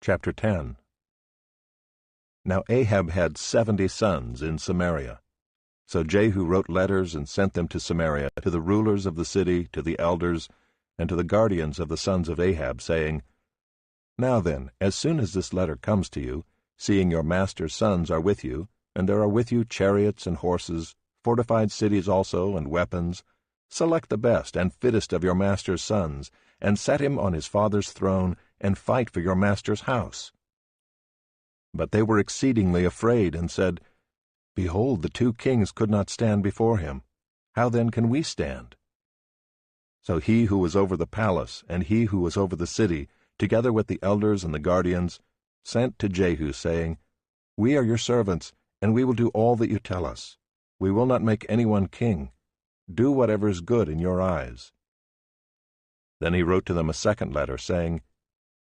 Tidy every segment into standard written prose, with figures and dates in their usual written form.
Chapter 10. Now Ahab had 70 sons in Samaria. So Jehu wrote letters and sent them to Samaria, to the rulers of the city, to the elders, and to the guardians of the sons of Ahab, saying, Now then, as soon as this letter comes to you, seeing your master's sons are with you, and there are with you chariots and horses, fortified cities also, and weapons, select the best and fittest of your master's sons, and set him on his father's throne, and fight for your master's house. But they were exceedingly afraid, and said, Behold, the 2 kings could not stand before him. How then can we stand? So he who was over the palace, and he who was over the city, together with the elders and the guardians, sent to Jehu, saying, We are your servants, and we will do all that you tell us. We will not make anyone king. Do whatever is good in your eyes. Then he wrote to them a second letter, saying,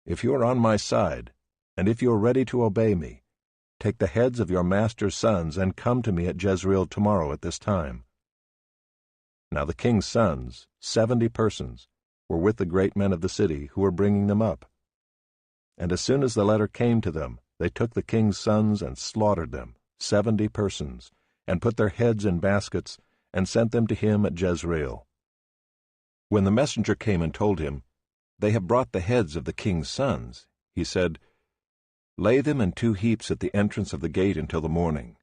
If you are on my side, and if you are ready to obey me, take the heads of your master's sons and come to me at Jezreel tomorrow at this time. Now the king's sons, 70 persons, were with the great men of the city who were bringing them up. And as soon as the letter came to them, they took the king's sons and slaughtered them, 70 persons, and put their heads in baskets, and sent them to him at Jezreel. When the messenger came and told him, They have brought the heads of the king's sons, he said, Lay them in 2 heaps at the entrance of the gate until the morning.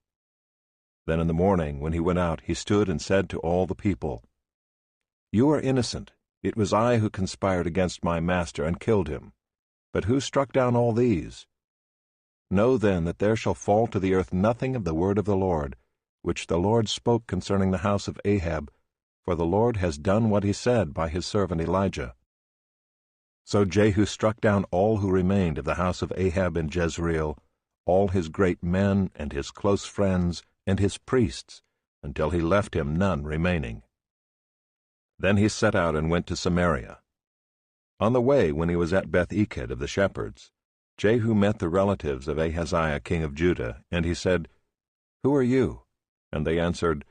Then in the morning, when he went out, he stood and said to all the people, You are innocent. It was I who conspired against my master and killed him. But who struck down all these? Know then that there shall fall to the earth nothing of the word of the Lord, which the Lord spoke concerning the house of Ahab, for the Lord has done what he said by his servant Elijah. So Jehu struck down all who remained of the house of Ahab in Jezreel, all his great men and his close friends and his priests, until he left him none remaining. Then he set out and went to Samaria. On the way, when he was at Beth-Eked of the shepherds, Jehu met the relatives of Ahaziah king of Judah, and he said, Who are you? And they answered,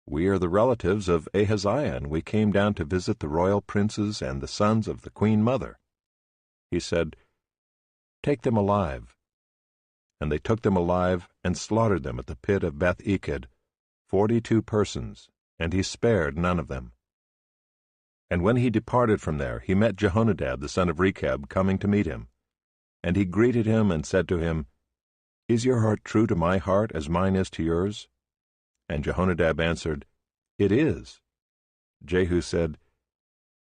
We are the relatives of Ahaziah, and we came down to visit the royal princes and the sons of the queen mother. He said, Take them alive. And they took them alive and slaughtered them at the pit of Beth-Eked, 42 persons, and he spared none of them. And when he departed from there, he met Jehonadab the son of Rechab coming to meet him. And he greeted him and said to him, Is your heart true to my heart as mine is to yours? And Jehonadab answered, It is. Jehu said,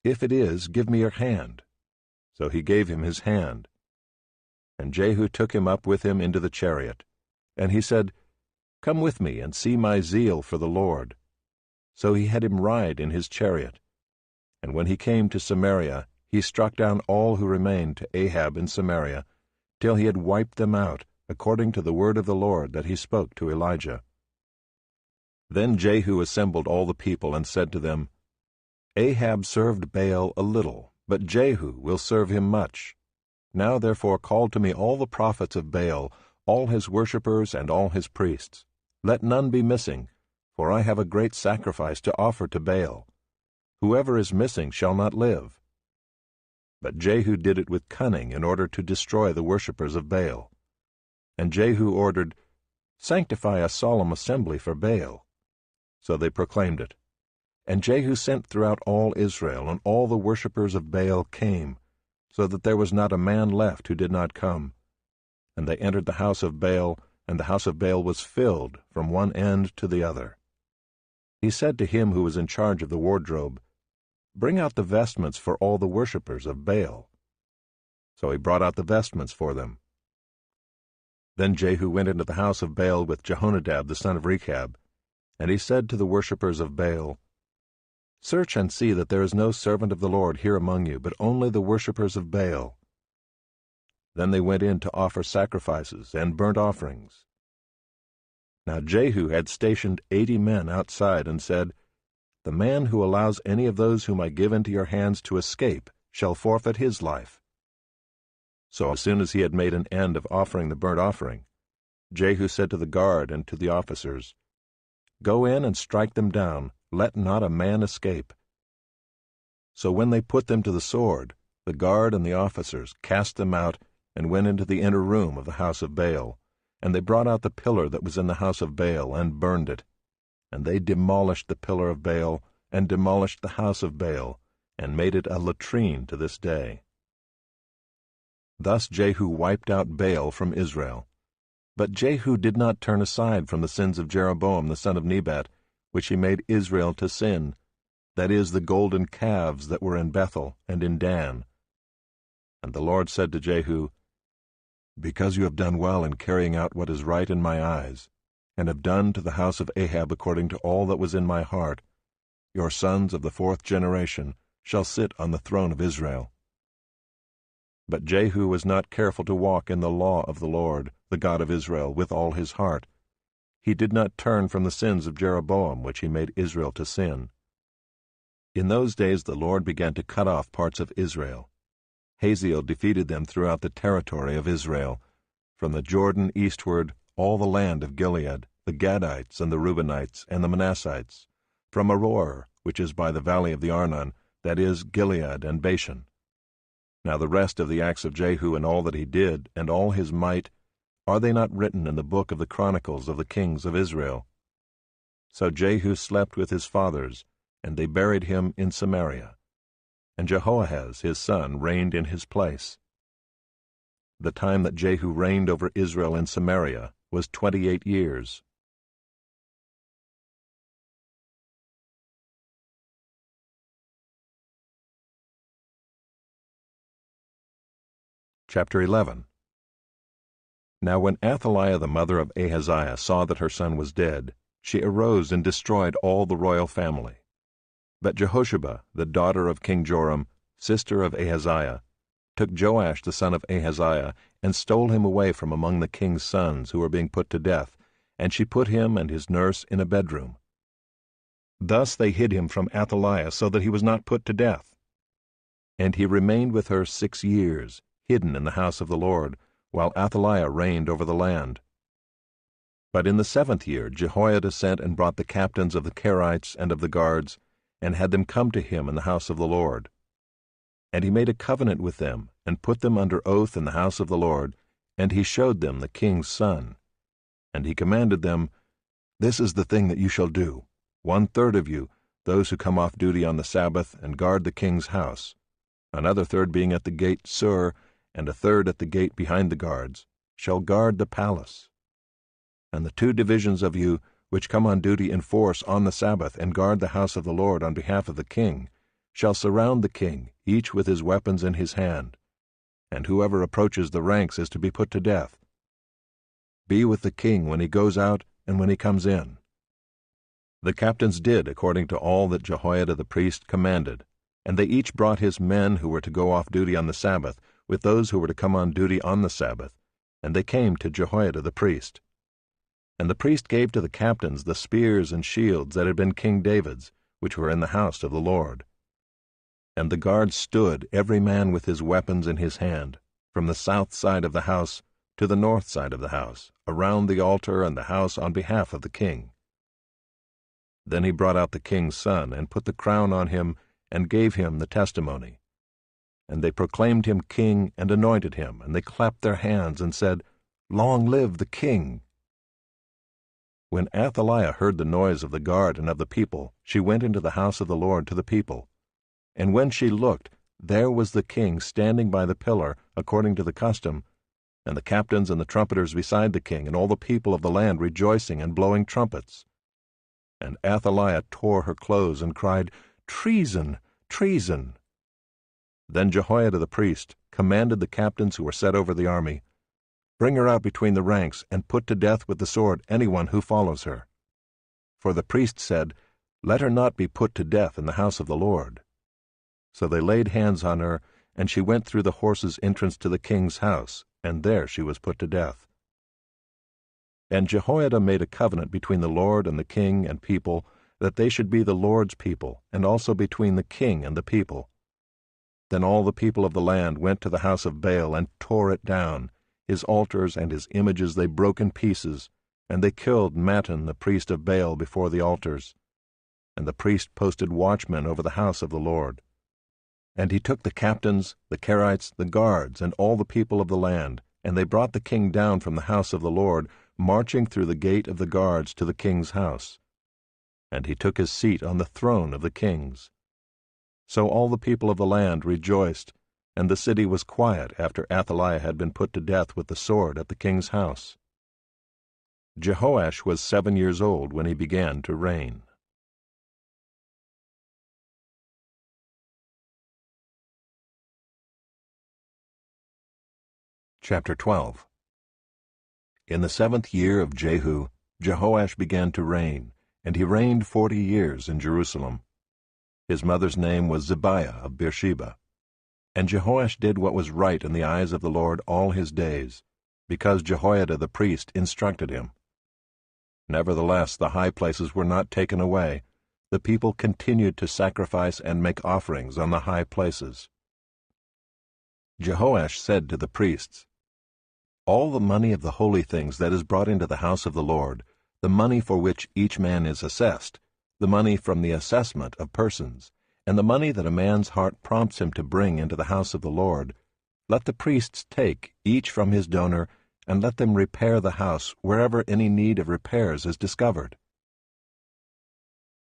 If it is, give me your hand. So he gave him his hand. And Jehu took him up with him into the chariot. And he said, Come with me and see my zeal for the Lord. So he had him ride in his chariot. And when he came to Samaria, he struck down all who remained to Ahab in Samaria, till he had wiped them out, according to the word of the Lord that he spoke to Elijah. Then Jehu assembled all the people and said to them, Ahab served Baal a little, but Jehu will serve him much. Now therefore call to me all the prophets of Baal, all his worshippers and all his priests. Let none be missing, for I have a great sacrifice to offer to Baal. Whoever is missing shall not live. But Jehu did it with cunning in order to destroy the worshippers of Baal. And Jehu ordered, Sanctify a solemn assembly for Baal. So they proclaimed it. And Jehu sent throughout all Israel, and all the worshippers of Baal came, so that there was not a man left who did not come. And they entered the house of Baal, and the house of Baal was filled from one end to the other. He said to him who was in charge of the wardrobe, Bring out the vestments for all the worshippers of Baal. So he brought out the vestments for them. Then Jehu went into the house of Baal with Jehonadab the son of Rechab, and he said to the worshippers of Baal, Search and see that there is no servant of the Lord here among you, but only the worshippers of Baal. Then they went in to offer sacrifices and burnt offerings. Now Jehu had stationed 80 men outside and said, The man who allows any of those whom I give into your hands to escape shall forfeit his life. So as soon as he had made an end of offering the burnt offering, Jehu said to the guard and to the officers, Go in and strike them down, let not a man escape. So when they put them to the sword, the guard and the officers cast them out, and went into the inner room of the house of Baal. And they brought out the pillar that was in the house of Baal, and burned it. And they demolished the pillar of Baal, and demolished the house of Baal, and made it a latrine to this day. Thus Jehu wiped out Baal from Israel. But Jehu did not turn aside from the sins of Jeroboam the son of Nebat, which he made Israel to sin, that is, the golden calves that were in Bethel and in Dan. And the Lord said to Jehu, Because you have done well in carrying out what is right in my eyes, and have done to the house of Ahab according to all that was in my heart, your sons of the 4th generation shall sit on the throne of Israel. But Jehu was not careful to walk in the law of the Lord, the God of Israel, with all his heart. He did not turn from the sins of Jeroboam, which he made Israel to sin. In those days the Lord began to cut off parts of Israel. Hazael defeated them throughout the territory of Israel, from the Jordan eastward, all the land of Gilead, the Gadites and the Reubenites and the Manassites, from Aroer, which is by the valley of the Arnon, that is, Gilead and Bashan. Now the rest of the acts of Jehu and all that he did, and all his might, are they not written in the book of the Chronicles of the kings of Israel? So Jehu slept with his fathers, and they buried him in Samaria. And Jehoahaz his son reigned in his place. The time that Jehu reigned over Israel in Samaria was 28 years. Chapter 11. Now when Athaliah the mother of Ahaziah saw that her son was dead, she arose and destroyed all the royal family. But Jehosheba, the daughter of King Joram, sister of Ahaziah, took Joash the son of Ahaziah, and stole him away from among the king's sons who were being put to death, and she put him and his nurse in a bedroom. Thus they hid him from Athaliah, so that he was not put to death. And he remained with her 6 years, hidden in the house of the Lord, while Athaliah reigned over the land. But in the 7th year Jehoiada sent and brought the captains of the Kerites and of the guards, and had them come to him in the house of the Lord. And he made a covenant with them, and put them under oath in the house of the Lord, and he showed them the king's son. And he commanded them, This is the thing that you shall do, 1/3 of you, those who come off duty on the Sabbath, and guard the king's house, another third being at the gate Sur, and a third at the gate behind the guards, shall guard the palace. And the 2 divisions of you, which come on duty in force on the Sabbath, and guard the house of the Lord on behalf of the king, shall surround the king, each with his weapons in his hand, and whoever approaches the ranks is to be put to death. Be with the king when he goes out and when he comes in. The captains did according to all that Jehoiada the priest commanded, and they each brought his men who were to go off duty on the Sabbath, with those who were to come on duty on the Sabbath, and they came to Jehoiada the priest. And the priest gave to the captains the spears and shields that had been King David's, which were in the house of the Lord. And the guards stood, every man with his weapons in his hand, from the south side of the house to the north side of the house, around the altar and the house on behalf of the king. Then he brought out the king's son, and put the crown on him, and gave him the testimony. And they proclaimed him king, and anointed him, and they clapped their hands, and said, Long live the king! When Athaliah heard the noise of the guard and of the people, she went into the house of the Lord to the people. And when she looked, there was the king standing by the pillar, according to the custom, and the captains and the trumpeters beside the king, and all the people of the land rejoicing and blowing trumpets. And Athaliah tore her clothes, and cried, Treason! Treason! Then Jehoiada the priest commanded the captains who were set over the army, Bring her out between the ranks, and put to death with the sword anyone who follows her. For the priest said, Let her not be put to death in the house of the Lord. So they laid hands on her, and she went through the horses' entrance to the king's house, and there she was put to death. And Jehoiada made a covenant between the Lord and the king and people, that they should be the Lord's people, and also between the king and the people. Then all the people of the land went to the house of Baal, and tore it down. His altars and his images they broke in pieces, and they killed Mattan the priest of Baal before the altars. And the priest posted watchmen over the house of the Lord. And he took the captains, the Kerites, the guards, and all the people of the land, and they brought the king down from the house of the Lord, marching through the gate of the guards to the king's house. And he took his seat on the throne of the kings. So all the people of the land rejoiced, and the city was quiet after Athaliah had been put to death with the sword at the king's house. Jehoash was 7 years old when he began to reign. Chapter 12. In the 7th year of Jehu, Jehoash began to reign, and he reigned 40 years in Jerusalem. His mother's name was Zibiah of Beersheba. And Jehoash did what was right in the eyes of the Lord all his days, because Jehoiada the priest instructed him. Nevertheless, the high places were not taken away. The people continued to sacrifice and make offerings on the high places. Jehoash said to the priests, "All the money of the holy things that is brought into the house of the Lord, the money for which each man is assessed, the money from the assessment of persons, and the money that a man's heart prompts him to bring into the house of the Lord, let the priests take, each from his donor, and let them repair the house wherever any need of repairs is discovered."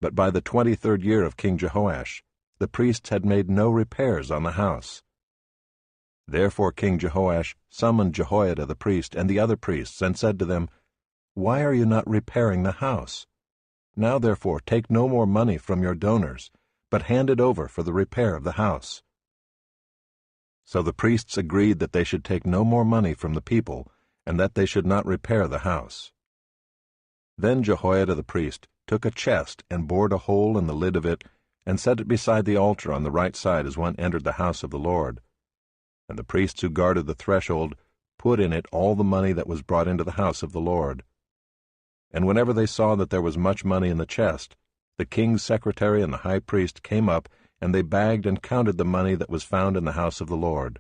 But by the 23rd year of King Jehoash, the priests had made no repairs on the house. Therefore King Jehoash summoned Jehoiada the priest and the other priests, and said to them, "Why are you not repairing the house? Now therefore take no more money from your donors, but hand it over for the repair of the house." So the priests agreed that they should take no more money from the people, and that they should not repair the house. Then Jehoiada the priest took a chest and bored a hole in the lid of it, and set it beside the altar on the right side as one entered the house of the Lord. And the priests who guarded the threshold put in it all the money that was brought into the house of the Lord. And whenever they saw that there was much money in the chest, the king's secretary and the high priest came up, and they bagged and counted the money that was found in the house of the Lord.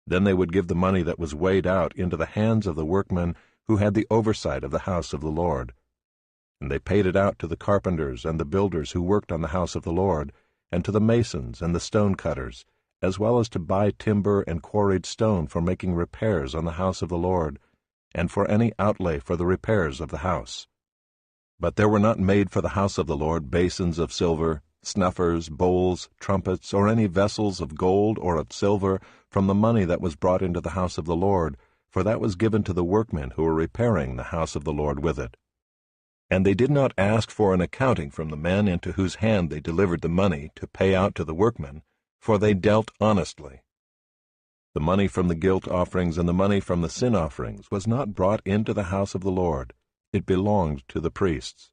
Then they would give the money that was weighed out into the hands of the workmen who had the oversight of the house of the Lord. And they paid it out to the carpenters and the builders who worked on the house of the Lord, and to the masons and the stone cutters, as well as to buy timber and quarried stone for making repairs on the house of the Lord, and for any outlay for the repairs of the house. But there were not made for the house of the Lord basins of silver, snuffers, bowls, trumpets, or any vessels of gold or of silver from the money that was brought into the house of the Lord, for that was given to the workmen who were repairing the house of the Lord with it. And they did not ask for an accounting from the men into whose hand they delivered the money to pay out to the workmen, for they dealt honestly. The money from the guilt offerings and the money from the sin offerings was not brought into the house of the Lord. It belonged to the priests.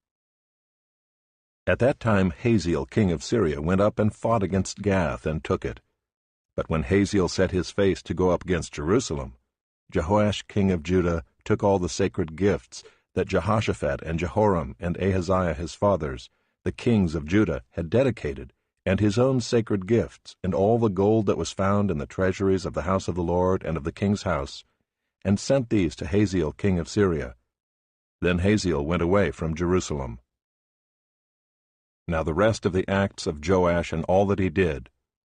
At that time Hazael king of Syria went up and fought against Gath and took it. But when Hazael set his face to go up against Jerusalem, Jehoash king of Judah took all the sacred gifts that Jehoshaphat and Jehoram and Ahaziah his fathers, the kings of Judah, had dedicated, and his own sacred gifts, and all the gold that was found in the treasuries of the house of the Lord and of the king's house, and sent these to Hazael king of Syria. Then Hazael went away from Jerusalem. Now the rest of the acts of Joash and all that he did,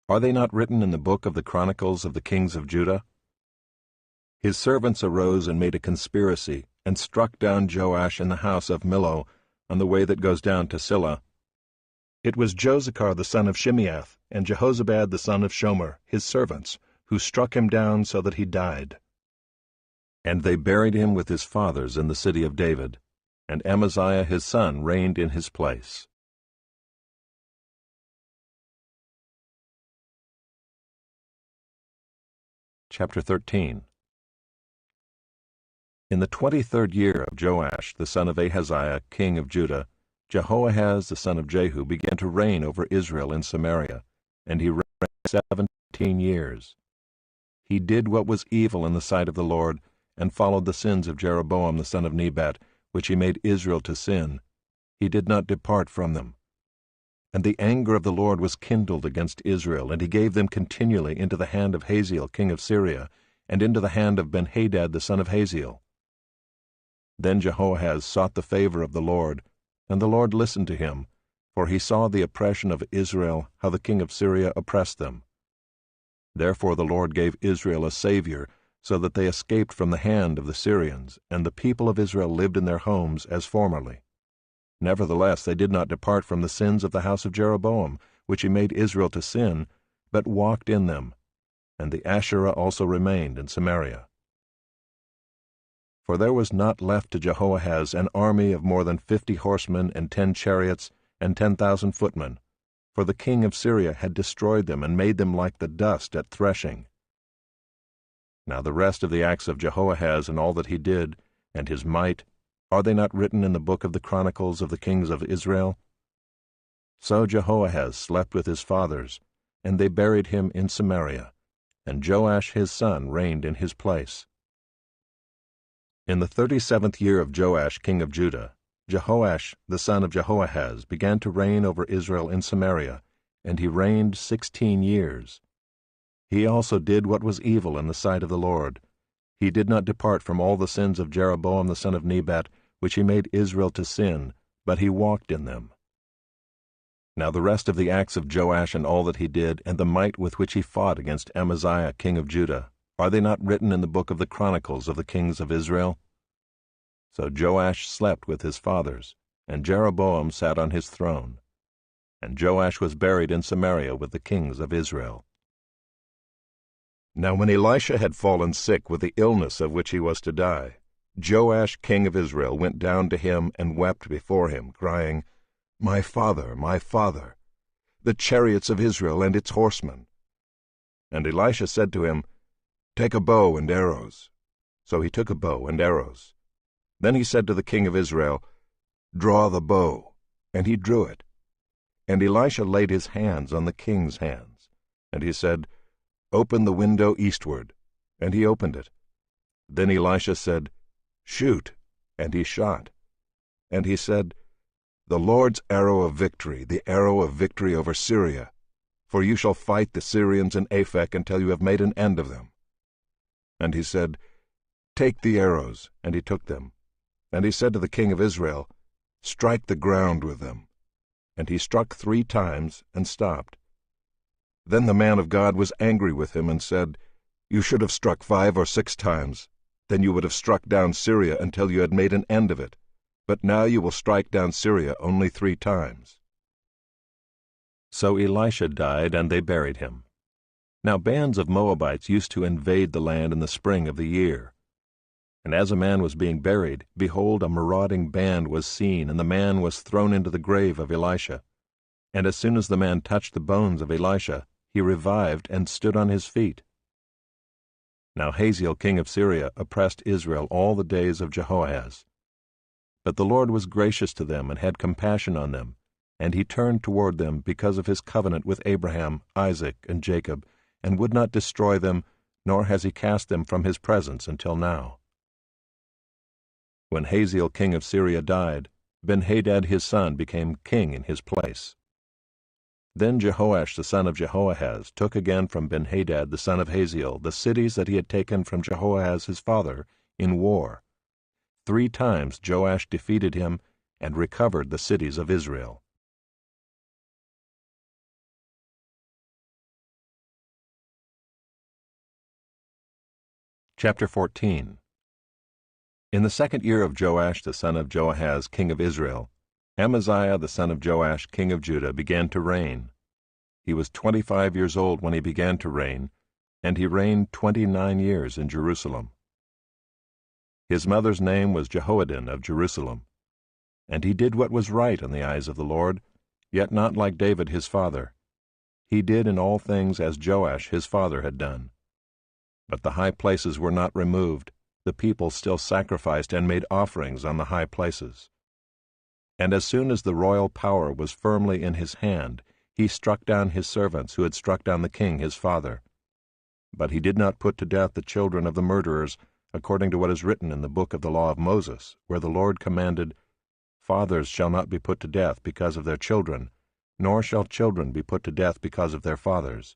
are they not written in the book of the Chronicles of the kings of Judah? His servants arose and made a conspiracy, and struck down Joash in the house of Millo, on the way that goes down to Silla. It was Jozachar the son of Shimeath, and Jehozabad the son of Shomer, his servants, who struck him down so that he died. And they buried him with his fathers in the city of David, and Amaziah his son reigned in his place. Chapter 13. In the 23rd year of Joash the son of Ahaziah king of Judah, Jehoahaz the son of Jehu began to reign over Israel in Samaria, and he reigned 17 years. He did what was evil in the sight of the Lord, and followed the sins of Jeroboam the son of Nebat, which he made Israel to sin. He did not depart from them. And the anger of the Lord was kindled against Israel, and he gave them continually into the hand of Hazael king of Syria, and into the hand of Benhadad the son of Hazael. Then Jehoahaz sought the favor of the Lord, and the Lord listened to him, for he saw the oppression of Israel, how the king of Syria oppressed them. Therefore the Lord gave Israel a Savior, so that they escaped from the hand of the Syrians, and the people of Israel lived in their homes as formerly. Nevertheless they did not depart from the sins of the house of Jeroboam, which he made Israel to sin, but walked in them. And the Asherah also remained in Samaria. For there was not left to Jehoahaz an army of more than 50 horsemen and 10 chariots and 10,000 footmen, for the king of Syria had destroyed them and made them like the dust at threshing. Now the rest of the acts of Jehoahaz and all that he did, and his might, are they not written in the book of the Chronicles of the kings of Israel? So Jehoahaz slept with his fathers, and they buried him in Samaria, and Joash his son reigned in his place. In the 37th year of Joash king of Judah, Jehoash the son of Jehoahaz began to reign over Israel in Samaria, and he reigned 16 years. He also did what was evil in the sight of the Lord. He did not depart from all the sins of Jeroboam the son of Nebat, which he made Israel to sin, but he walked in them. Now the rest of the acts of Joash and all that he did, and the might with which he fought against Amaziah king of Judah, are they not written in the book of the Chronicles of the kings of Israel? So Joash slept with his fathers, and Jeroboam sat on his throne. And Joash was buried in Samaria with the kings of Israel. Now when Elisha had fallen sick with the illness of which he was to die, Joash king of Israel went down to him and wept before him, crying, my father, the chariots of Israel and its horsemen. And Elisha said to him, take a bow and arrows. So he took a bow and arrows. Then he said to the king of Israel, draw the bow. And he drew it. And Elisha laid his hands on the king's hands. And he said, open the window eastward. And he opened it. Then Elisha said, shoot. And he shot. And he said, the Lord's arrow of victory, the arrow of victory over Syria. For you shall fight the Syrians in Aphek until you have made an end of them. And he said, take the arrows. And he took them. And he said to the king of Israel, strike the ground with them. And he struck 3 times and stopped. Then the man of God was angry with him and said, you should have struck 5 or 6 times. Then you would have struck down Syria until you had made an end of it. But now you will strike down Syria only 3 times. So Elisha died, and they buried him. Now bands of Moabites used to invade the land in the spring of the year. And as a man was being buried, behold, a marauding band was seen, and the man was thrown into the grave of Elisha. And as soon as the man touched the bones of Elisha, he revived and stood on his feet. Now Hazael king of Syria oppressed Israel all the days of Jehoahaz. But the Lord was gracious to them and had compassion on them, and he turned toward them because of his covenant with Abraham, Isaac, and Jacob, and would not destroy them, nor has he cast them from his presence until now. When Hazael king of Syria died, Ben-Hadad his son became king in his place. Then Jehoash the son of Jehoahaz took again from Ben-Hadad the son of Hazael the cities that he had taken from Jehoahaz his father in war. 3 times Joash defeated him and recovered the cities of Israel. Chapter 14. In the 2nd year of Joash the son of Joahaz king of Israel, Amaziah the son of Joash king of Judah began to reign. He was 25 years old when he began to reign, and he reigned 29 years in Jerusalem. His mother's name was Jehoaddin of Jerusalem. And he did what was right in the eyes of the Lord, yet not like David his father. He did in all things as Joash his father had done. But the high places were not removed. The people still sacrificed and made offerings on the high places. And as soon as the royal power was firmly in his hand, he struck down his servants who had struck down the king his father. But he did not put to death the children of the murderers, according to what is written in the book of the law of Moses, where the Lord commanded, fathers shall not be put to death because of their children, nor shall children be put to death because of their fathers,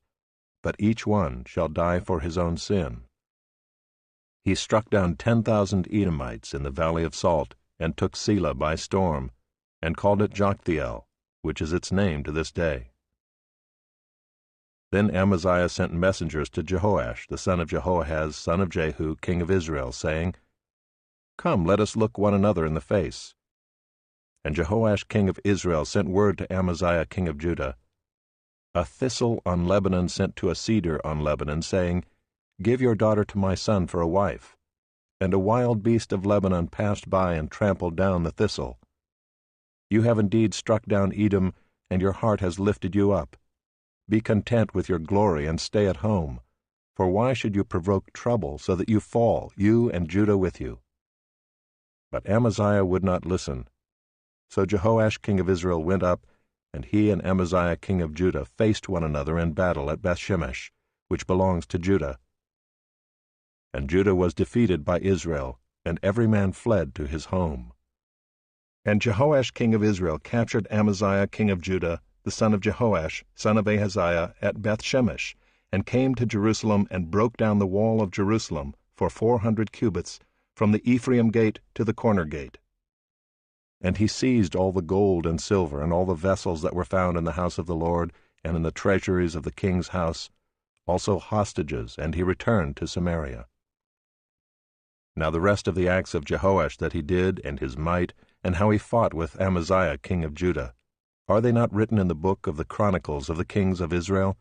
but each one shall die for his own sin. He struck down 10,000 Edomites in the valley of Salt, and took Selah by storm, and called it Joktheel, which is its name to this day. Then Amaziah sent messengers to Jehoash, the son of Jehoahaz, son of Jehu, king of Israel, saying, Come, let us look one another in the face. And Jehoash king of Israel sent word to Amaziah king of Judah, A thistle on Lebanon sent to a cedar on Lebanon, saying, Give your daughter to my son for a wife. And a wild beast of Lebanon passed by and trampled down the thistle. You have indeed struck down Edom, and your heart has lifted you up. Be content with your glory and stay at home, for why should you provoke trouble so that you fall, you and Judah with you? But Amaziah would not listen. So Jehoash king of Israel went up, and he and Amaziah king of Judah faced one another in battle at Bethshemesh, which belongs to Judah. And Judah was defeated by Israel, and every man fled to his home. And Jehoash king of Israel captured Amaziah king of Judah, the son of Jehoash, son of Ahaziah, at Bethshemesh, and came to Jerusalem and broke down the wall of Jerusalem for 400 cubits, from the Ephraim gate to the corner gate. And he seized all the gold and silver and all the vessels that were found in the house of the Lord and in the treasuries of the king's house, also hostages, and he returned to Samaria. Now the rest of the acts of Jehoash that he did, and his might, and how he fought with Amaziah king of Judah, are they not written in the book of the Chronicles of the kings of Israel?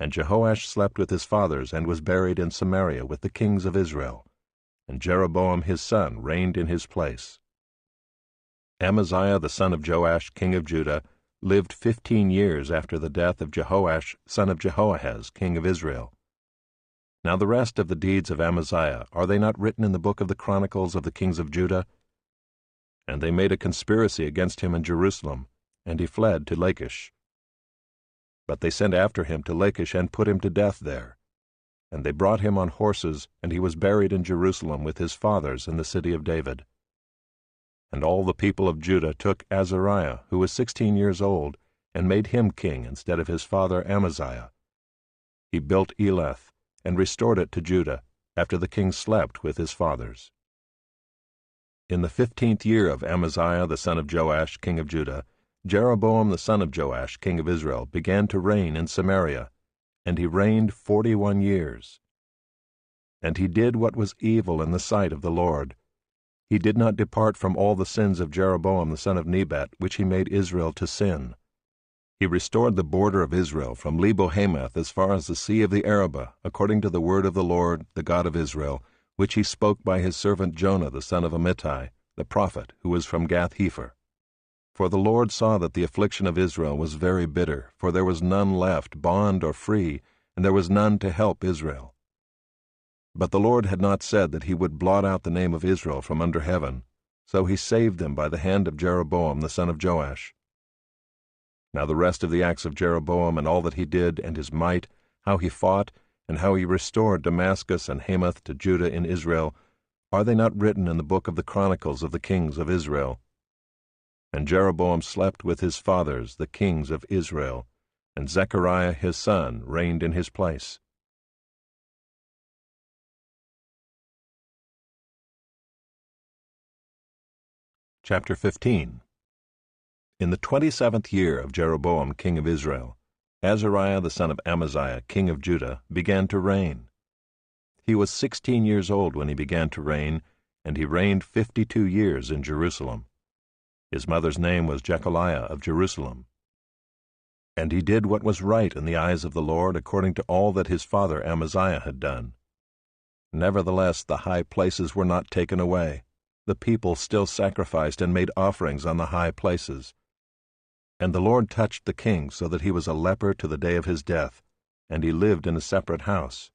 And Jehoash slept with his fathers, and was buried in Samaria with the kings of Israel. And Jeroboam his son reigned in his place. Amaziah the son of Joash king of Judah lived 15 years after the death of Jehoash son of Jehoahaz king of Israel. Now the rest of the deeds of Amaziah, are they not written in the book of the Chronicles of the kings of Judah? And they made a conspiracy against him in Jerusalem, and he fled to Lachish. But they sent after him to Lachish and put him to death there. And they brought him on horses, and he was buried in Jerusalem with his fathers in the city of David. And all the people of Judah took Azariah, who was 16 years old, and made him king instead of his father Amaziah. He built Elath, and restored it to Judah, after the king slept with his fathers. In the 15th year of Amaziah the son of Joash king of Judah, Jeroboam the son of Joash king of Israel began to reign in Samaria, and he reigned 41 years. And he did what was evil in the sight of the Lord. He did not depart from all the sins of Jeroboam the son of Nebat, which he made Israel to sin. He restored the border of Israel from Lebo-Hamath as far as the sea of the Arabah, according to the word of the Lord, the God of Israel, which he spoke by his servant Jonah the son of Amittai, the prophet, who was from Gath-hepher. For the Lord saw that the affliction of Israel was very bitter, for there was none left, bond or free, and there was none to help Israel. But the Lord had not said that he would blot out the name of Israel from under heaven, so he saved them by the hand of Jeroboam the son of Joash. Now the rest of the acts of Jeroboam, and all that he did, and his might, how he fought, and how he restored Damascus and Hamath to Judah in Israel, are they not written in the book of the Chronicles of the kings of Israel? And Jeroboam slept with his fathers, the kings of Israel, and Zechariah his son reigned in his place. Chapter 15. In the 27th year of Jeroboam king of Israel, Azariah the son of Amaziah king of Judah began to reign. He was 16 years old when he began to reign, and he reigned 52 years in Jerusalem. His mother's name was Jechaliah of Jerusalem. And he did what was right in the eyes of the Lord, according to all that his father Amaziah had done. Nevertheless the high places were not taken away. The people still sacrificed and made offerings on the high places. And the Lord touched the king so that he was a leper to the day of his death, and he lived in a separate house.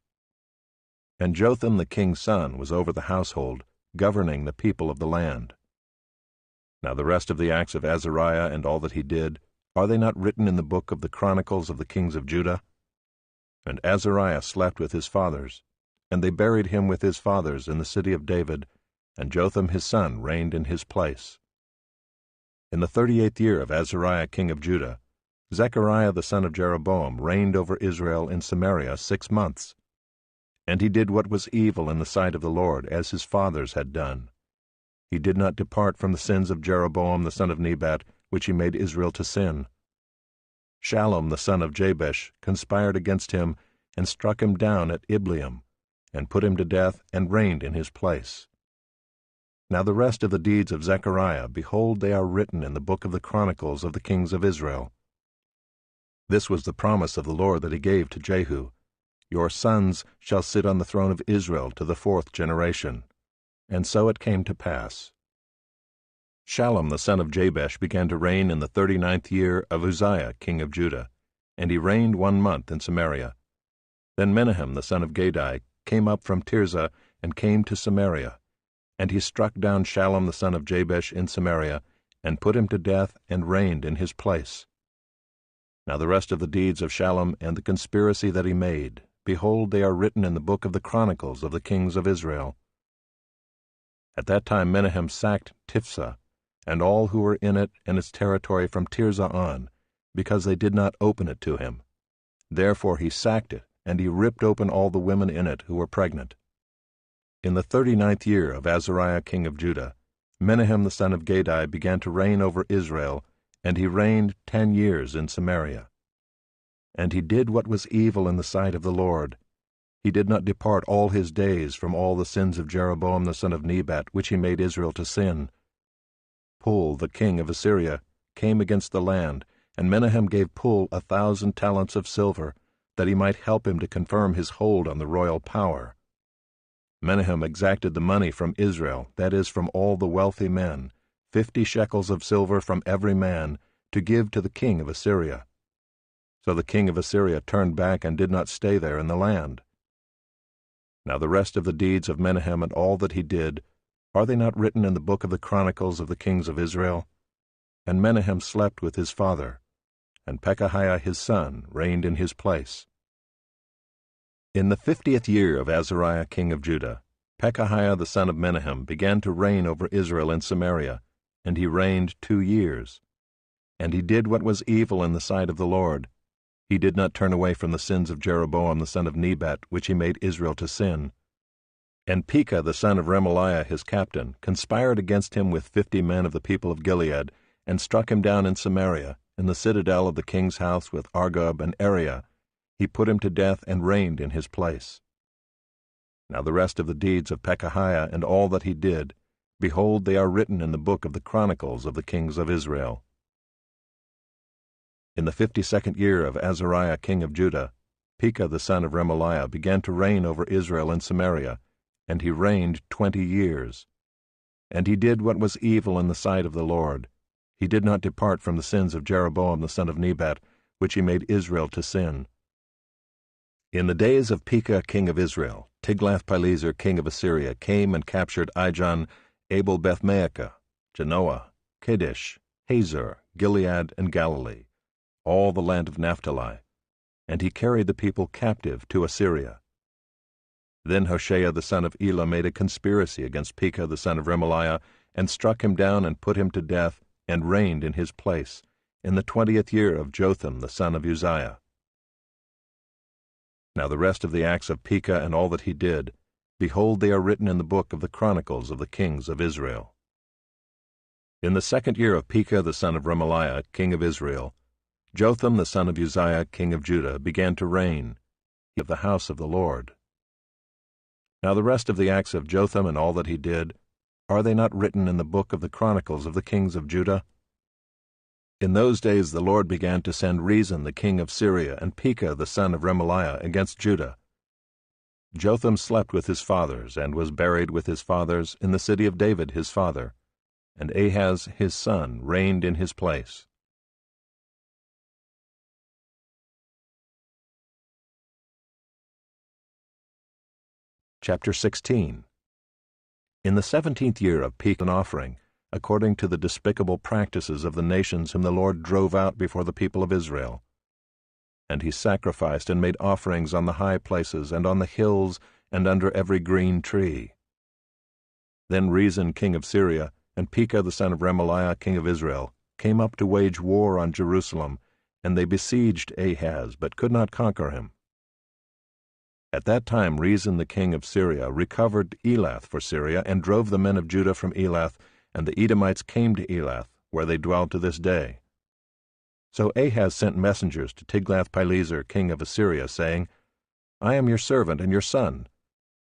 And Jotham the king's son was over the household, governing the people of the land. Now the rest of the acts of Azariah and all that he did, are they not written in the book of the Chronicles of the kings of Judah? And Azariah slept with his fathers, and they buried him with his fathers in the city of David, and Jotham his son reigned in his place. In the 38th year of Azariah king of Judah, Zechariah the son of Jeroboam reigned over Israel in Samaria 6 months. And he did what was evil in the sight of the Lord, as his fathers had done. He did not depart from the sins of Jeroboam the son of Nebat, which he made Israel to sin. Shallum the son of Jabesh conspired against him, and struck him down at Ibleam, and put him to death, and reigned in his place. Now the rest of the deeds of Zechariah, behold, they are written in the book of the Chronicles of the kings of Israel. This was the promise of the Lord that he gave to Jehu: Your sons shall sit on the throne of Israel to the 4th generation. And so it came to pass. Shallum the son of Jabesh began to reign in the 39th year of Uzziah king of Judah, and he reigned 1 month in Samaria. Then Menahem the son of Gadai came up from Tirzah, and came to Samaria. And he struck down Shallum the son of Jabesh in Samaria, and put him to death, and reigned in his place. Now the rest of the deeds of Shallum, and the conspiracy that he made, behold, they are written in the book of the Chronicles of the kings of Israel. At that time Menahem sacked Tiphsah, and all who were in it and its territory from Tirzah on, because they did not open it to him. Therefore he sacked it, and he ripped open all the women in it who were pregnant. In the 39th year of Azariah king of Judah, Menahem the son of Gadai began to reign over Israel, and he reigned 10 years in Samaria. And he did what was evil in the sight of the Lord. He did not depart all his days from all the sins of Jeroboam the son of Nebat, which he made Israel to sin. Pul, the king of Assyria, came against the land, and Menahem gave Pul 1,000 talents of silver, that he might help him to confirm his hold on the royal power. Menahem exacted the money from Israel, that is, from all the wealthy men, 50 shekels of silver from every man, to give to the king of Assyria. So the king of Assyria turned back and did not stay there in the land. Now the rest of the deeds of Menahem and all that he did, are they not written in the book of the Chronicles of the kings of Israel? And Menahem slept with his father, and Pekahiah his son reigned in his place. In the 50th year of Azariah king of Judah, Pekahiah the son of Menahem began to reign over Israel in Samaria, and he reigned 2 years. And he did what was evil in the sight of the Lord. He did not turn away from the sins of Jeroboam the son of Nebat, which he made Israel to sin. And Pekah the son of Remaliah his captain conspired against him with 50 men of the people of Gilead, and struck him down in Samaria, in the citadel of the king's house with Argob and Ariah. He put him to death, and reigned in his place. Now the rest of the deeds of Pekahiah and all that he did, behold, they are written in the book of the Chronicles of the kings of Israel. In the 52nd year of Azariah king of Judah, Pekah the son of Remaliah began to reign over Israel in Samaria, and he reigned 20 years. And he did what was evil in the sight of the Lord. He did not depart from the sins of Jeroboam the son of Nebat, which he made Israel to sin. In the days of Pekah king of Israel, Tiglath-Pileser king of Assyria came and captured Ijon, Abel-Beth-Maachah, Genoa, Kadesh, Hazor, Gilead, and Galilee, all the land of Naphtali, and he carried the people captive to Assyria. Then Hoshea the son of Elah made a conspiracy against Pekah the son of Remaliah, and struck him down and put him to death, and reigned in his place, in the 20th year of Jotham the son of Uzziah. Now the rest of the acts of Pekah and all that he did, behold, they are written in the book of the Chronicles of the kings of Israel. In the 2nd year of Pekah the son of Remaliah, king of Israel, Jotham the son of Uzziah, king of Judah, began to reign, of the house of the Lord. Now the rest of the acts of Jotham and all that he did, are they not written in the book of the Chronicles of the kings of Judah? In those days the Lord began to send Rezin the king of Syria and Pekah the son of Remaliah against Judah. Jotham slept with his fathers, and was buried with his fathers in the city of David his father, and Ahaz his son reigned in his place. Chapter 16. In the 17th year of Pekah, an offering, according to the despicable practices of the nations whom the Lord drove out before the people of Israel. And he sacrificed and made offerings on the high places, and on the hills, and under every green tree. Then Rezin king of Syria, and Pekah the son of Remaliah king of Israel, came up to wage war on Jerusalem, and they besieged Ahaz, but could not conquer him. At that time Rezin the king of Syria recovered Elath for Syria, and drove the men of Judah from Elath, and the Edomites came to Elath, where they dwell to this day. So Ahaz sent messengers to Tiglath-Pileser, king of Assyria, saying, I am your servant and your son.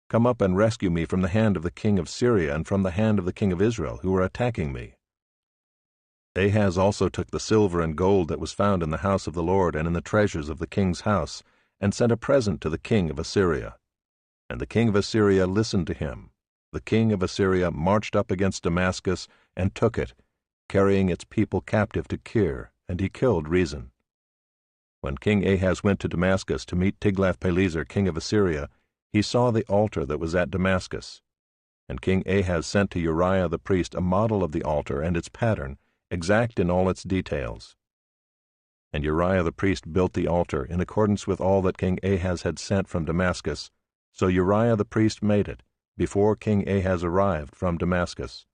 Come up and rescue me from the hand of the king of Syria and from the hand of the king of Israel, who are attacking me. Ahaz also took the silver and gold that was found in the house of the Lord and in the treasures of the king's house, and sent a present to the king of Assyria. And the king of Assyria listened to him. The king of Assyria marched up against Damascus and took it, carrying its people captive to Kir, and he killed Rezin. When King Ahaz went to Damascus to meet Tiglath-Pileser, king of Assyria, he saw the altar that was at Damascus. And King Ahaz sent to Uriah the priest a model of the altar and its pattern, exact in all its details. And Uriah the priest built the altar in accordance with all that King Ahaz had sent from Damascus. So Uriah the priest made it, before King Ahaz arrived from Damascus.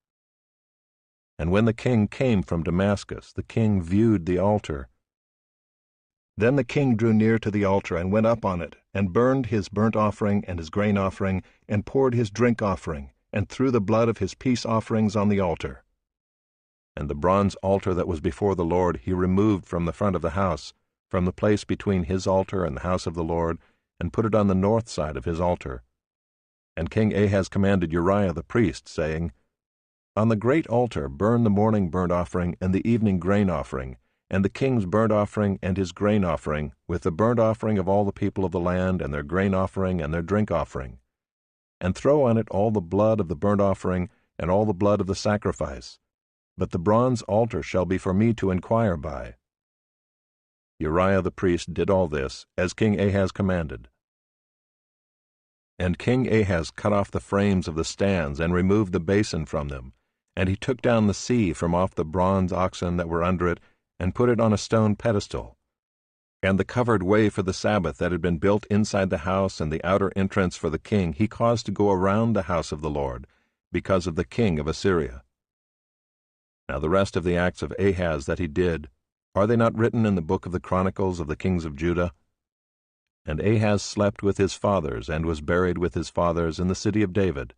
And when the king came from Damascus, the king viewed the altar. Then the king drew near to the altar and went up on it, and burned his burnt offering and his grain offering, and poured his drink offering, and threw the blood of his peace offerings on the altar. And the bronze altar that was before the Lord he removed from the front of the house, from the place between his altar and the house of the Lord, and put it on the north side of his altar. And King Ahaz commanded Uriah the priest, saying, On the great altar burn the morning burnt offering and the evening grain offering, and the king's burnt offering and his grain offering, with the burnt offering of all the people of the land, and their grain offering and their drink offering. And throw on it all the blood of the burnt offering and all the blood of the sacrifice. But the bronze altar shall be for me to inquire by. Uriah the priest did all this, as King Ahaz commanded. And King Ahaz cut off the frames of the stands, and removed the basin from them. And he took down the sea from off the bronze oxen that were under it, and put it on a stone pedestal. And the covered way for the Sabbath that had been built inside the house, and the outer entrance for the king, he caused to go around the house of the Lord, because of the king of Assyria. Now the rest of the acts of Ahaz that he did, are they not written in the book of the Chronicles of the kings of Judah? And Ahaz slept with his fathers, and was buried with his fathers in the city of David,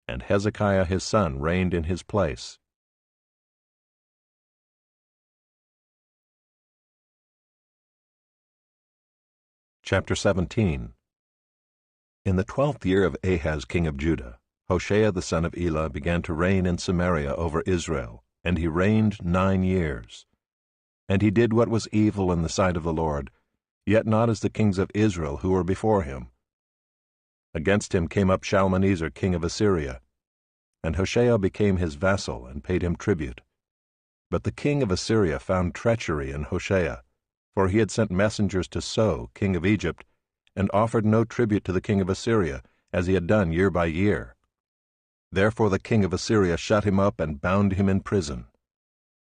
and Hezekiah his son reigned in his place. Chapter 17. In the 12th year of Ahaz king of Judah, Hoshea the son of Elah began to reign in Samaria over Israel, and he reigned 9 years. And he did what was evil in the sight of the Lord, yet not as the kings of Israel who were before him. Against him came up Shalmaneser king of Assyria, and Hoshea became his vassal and paid him tribute. But the king of Assyria found treachery in Hoshea, for he had sent messengers to So, king of Egypt, and offered no tribute to the king of Assyria, as he had done year by year. Therefore the king of Assyria shut him up and bound him in prison.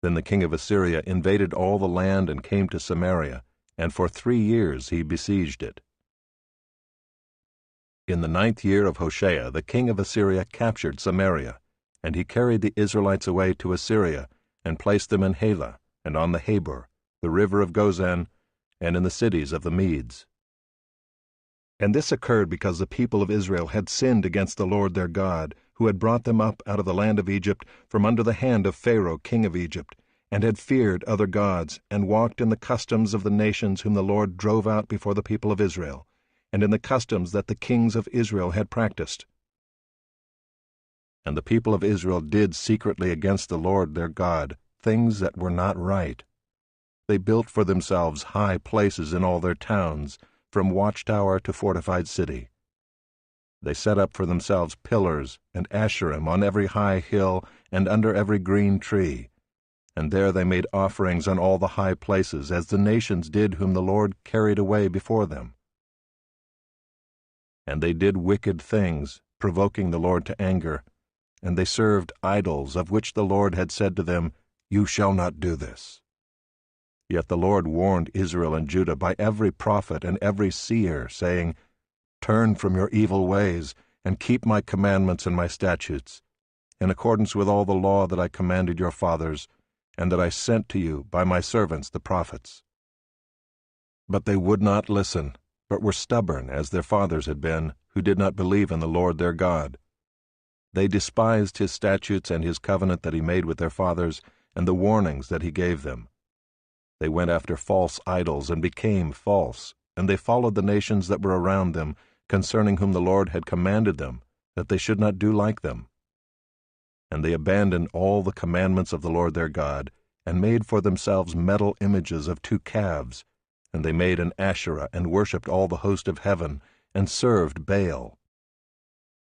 Then the king of Assyria invaded all the land and came to Samaria, and for 3 years he besieged it. In the 9th year of Hoshea, the king of Assyria captured Samaria, and he carried the Israelites away to Assyria, and placed them in Halah, and on the Habor, the river of Gozan, and in the cities of the Medes. And this occurred because the people of Israel had sinned against the Lord their God, who had brought them up out of the land of Egypt from under the hand of Pharaoh king of Egypt, and had feared other gods, and walked in the customs of the nations whom the Lord drove out before the people of Israel, and in the customs that the kings of Israel had practiced. And the people of Israel did secretly against the Lord their God things that were not right. They built for themselves high places in all their towns, from watchtower to fortified city. They set up for themselves pillars and asherim on every high hill and under every green tree, and there they made offerings on all the high places, as the nations did whom the Lord carried away before them. And they did wicked things, provoking the Lord to anger, and they served idols, of which the Lord had said to them, You shall not do this. Yet the Lord warned Israel and Judah by every prophet and every seer, saying, Turn from your evil ways, and keep my commandments and my statutes, in accordance with all the law that I commanded your fathers, and that I sent to you by my servants the prophets. But they would not listen, but were stubborn, as their fathers had been, who did not believe in the Lord their God. They despised his statutes and his covenant that he made with their fathers, and the warnings that he gave them. They went after false idols and became false, and they followed the nations that were around them, concerning whom the Lord had commanded them, that they should not do like them. And they abandoned all the commandments of the Lord their God, and made for themselves metal images of 2 calves, and they made an Asherah, and worshipped all the host of heaven, and served Baal.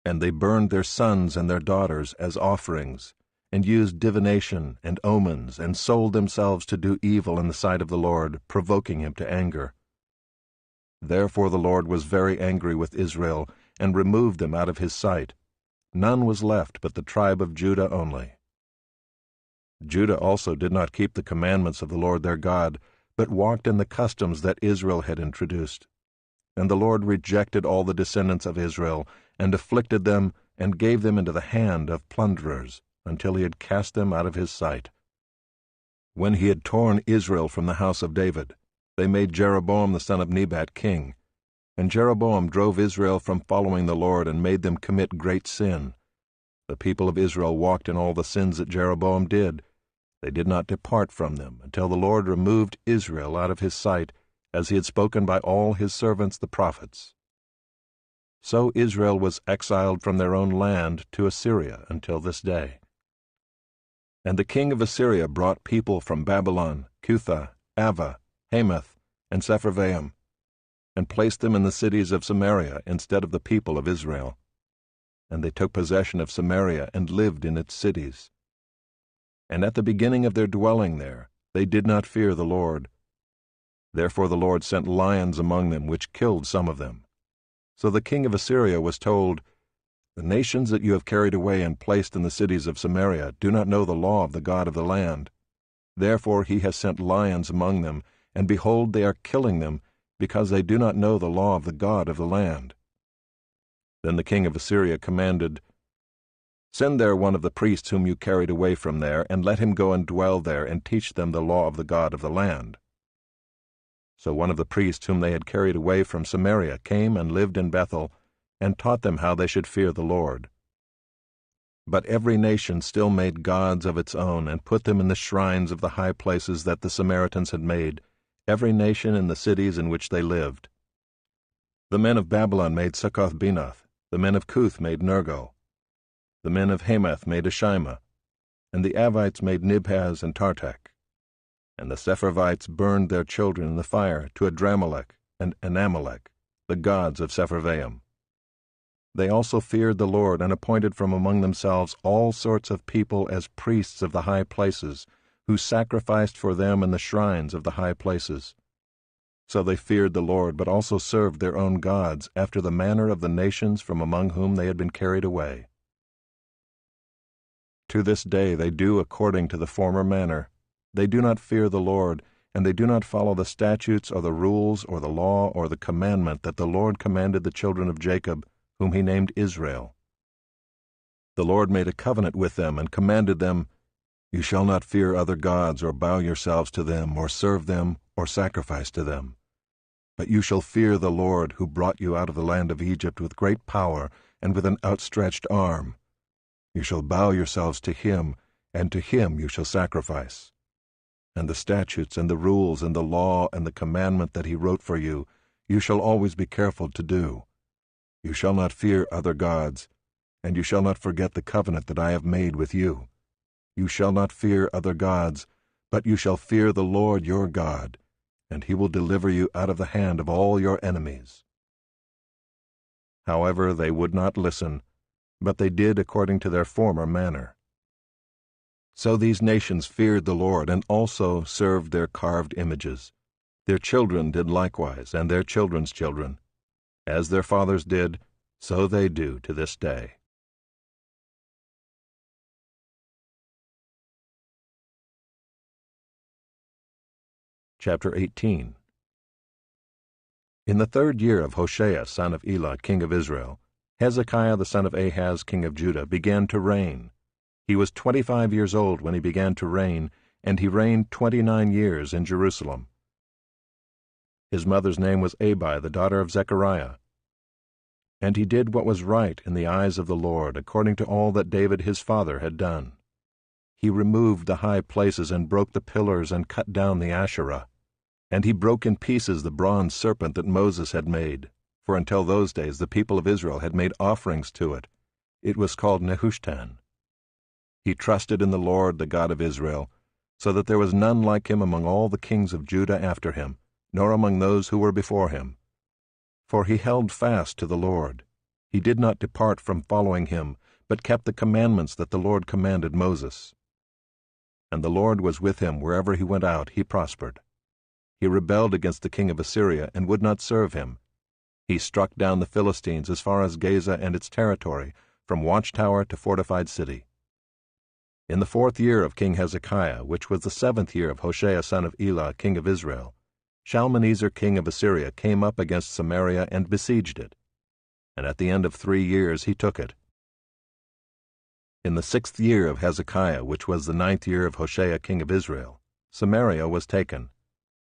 And they burned their sons and their daughters as offerings, and used divination and omens, and sold themselves to do evil in the sight of the Lord, provoking him to anger. Therefore the Lord was very angry with Israel, and removed them out of his sight. None was left but the tribe of Judah only. Judah also did not keep the commandments of the Lord their God, but walked in the customs that Israel had introduced. And the Lord rejected all the descendants of Israel, and afflicted them, and gave them into the hand of plunderers, until he had cast them out of his sight. When he had torn Israel from the house of David, they made Jeroboam the son of Nebat king. And Jeroboam drove Israel from following the Lord, and made them commit great sin. The people of Israel walked in all the sins that Jeroboam did. They did not depart from them, until the Lord removed Israel out of his sight, as he had spoken by all his servants the prophets. So Israel was exiled from their own land to Assyria until this day. And the king of Assyria brought people from Babylon, Cutha, Ava, Hamath, and Sepharvaim, and placed them in the cities of Samaria instead of the people of Israel. And they took possession of Samaria and lived in its cities. And at the beginning of their dwelling there, they did not fear the Lord. Therefore the Lord sent lions among them, which killed some of them. So the king of Assyria was told, "The nations that you have carried away and placed in the cities of Samaria do not know the law of the God of the land. Therefore he has sent lions among them, and behold, they are killing them, because they do not know the law of the God of the land." Then the king of Assyria commanded, "Send there one of the priests whom you carried away from there, and let him go and dwell there, and teach them the law of the God of the land." So one of the priests whom they had carried away from Samaria came and lived in Bethel, and taught them how they should fear the Lord. But every nation still made gods of its own, and put them in the shrines of the high places that the Samaritans had made, every nation in the cities in which they lived. The men of Babylon made Succoth-Benoth, the men of Cuth made Nergal, the men of Hamath made Ashima, and the Avites made Nibhaz and Tartak. And the Sepharvites burned their children in the fire to Adramelech and Anamelech, the gods of Sepharvaim. They also feared the Lord, and appointed from among themselves all sorts of people as priests of the high places, who sacrificed for them in the shrines of the high places. So they feared the Lord, but also served their own gods, after the manner of the nations from among whom they had been carried away. To this day they do according to the former manner. They do not fear the Lord, and they do not follow the statutes or the rules or the law or the commandment that the Lord commanded the children of Jacob, whom he named Israel. The Lord made a covenant with them and commanded them, "You shall not fear other gods, or bow yourselves to them, or serve them, or sacrifice to them. But you shall fear the Lord, who brought you out of the land of Egypt with great power and with an outstretched arm. You shall bow yourselves to him, and to him you shall sacrifice. And the statutes and the rules and the law and the commandment that he wrote for you, you shall always be careful to do. You shall not fear other gods, and you shall not forget the covenant that I have made with you. You shall not fear other gods, but you shall fear the Lord your God, and he will deliver you out of the hand of all your enemies." However, they would not listen, but they did according to their former manner. So these nations feared the Lord, and also served their carved images. Their children did likewise, and their children's children. As their fathers did, so they do to this day. Chapter 18. In the 3rd year of Hoshea son of Elah, king of Israel, Hezekiah the son of Ahaz, king of Judah, began to reign. He was 25 years old when he began to reign, and he reigned 29 years in Jerusalem. His mother's name was Abi, the daughter of Zechariah. And he did what was right in the eyes of the Lord, according to all that David his father had done. He removed the high places and broke the pillars and cut down the Asherah. And he broke in pieces the bronze serpent that Moses had made, for until those days the people of Israel had made offerings to it. It was called Nehushtan. He trusted in the Lord, the God of Israel, so that there was none like him among all the kings of Judah after him, nor among those who were before him. For he held fast to the Lord. He did not depart from following him, but kept the commandments that the Lord commanded Moses. And the Lord was with him wherever he went out, he prospered. He rebelled against the king of Assyria and would not serve him. He struck down the Philistines as far as Gaza and its territory, from watchtower to fortified city. In the 4th year of King Hezekiah, which was the 7th year of Hoshea son of Elah, king of Israel, Shalmaneser king of Assyria came up against Samaria and besieged it. And at the end of 3 years he took it. In the 6th year of Hezekiah, which was the 9th year of Hoshea king of Israel, Samaria was taken.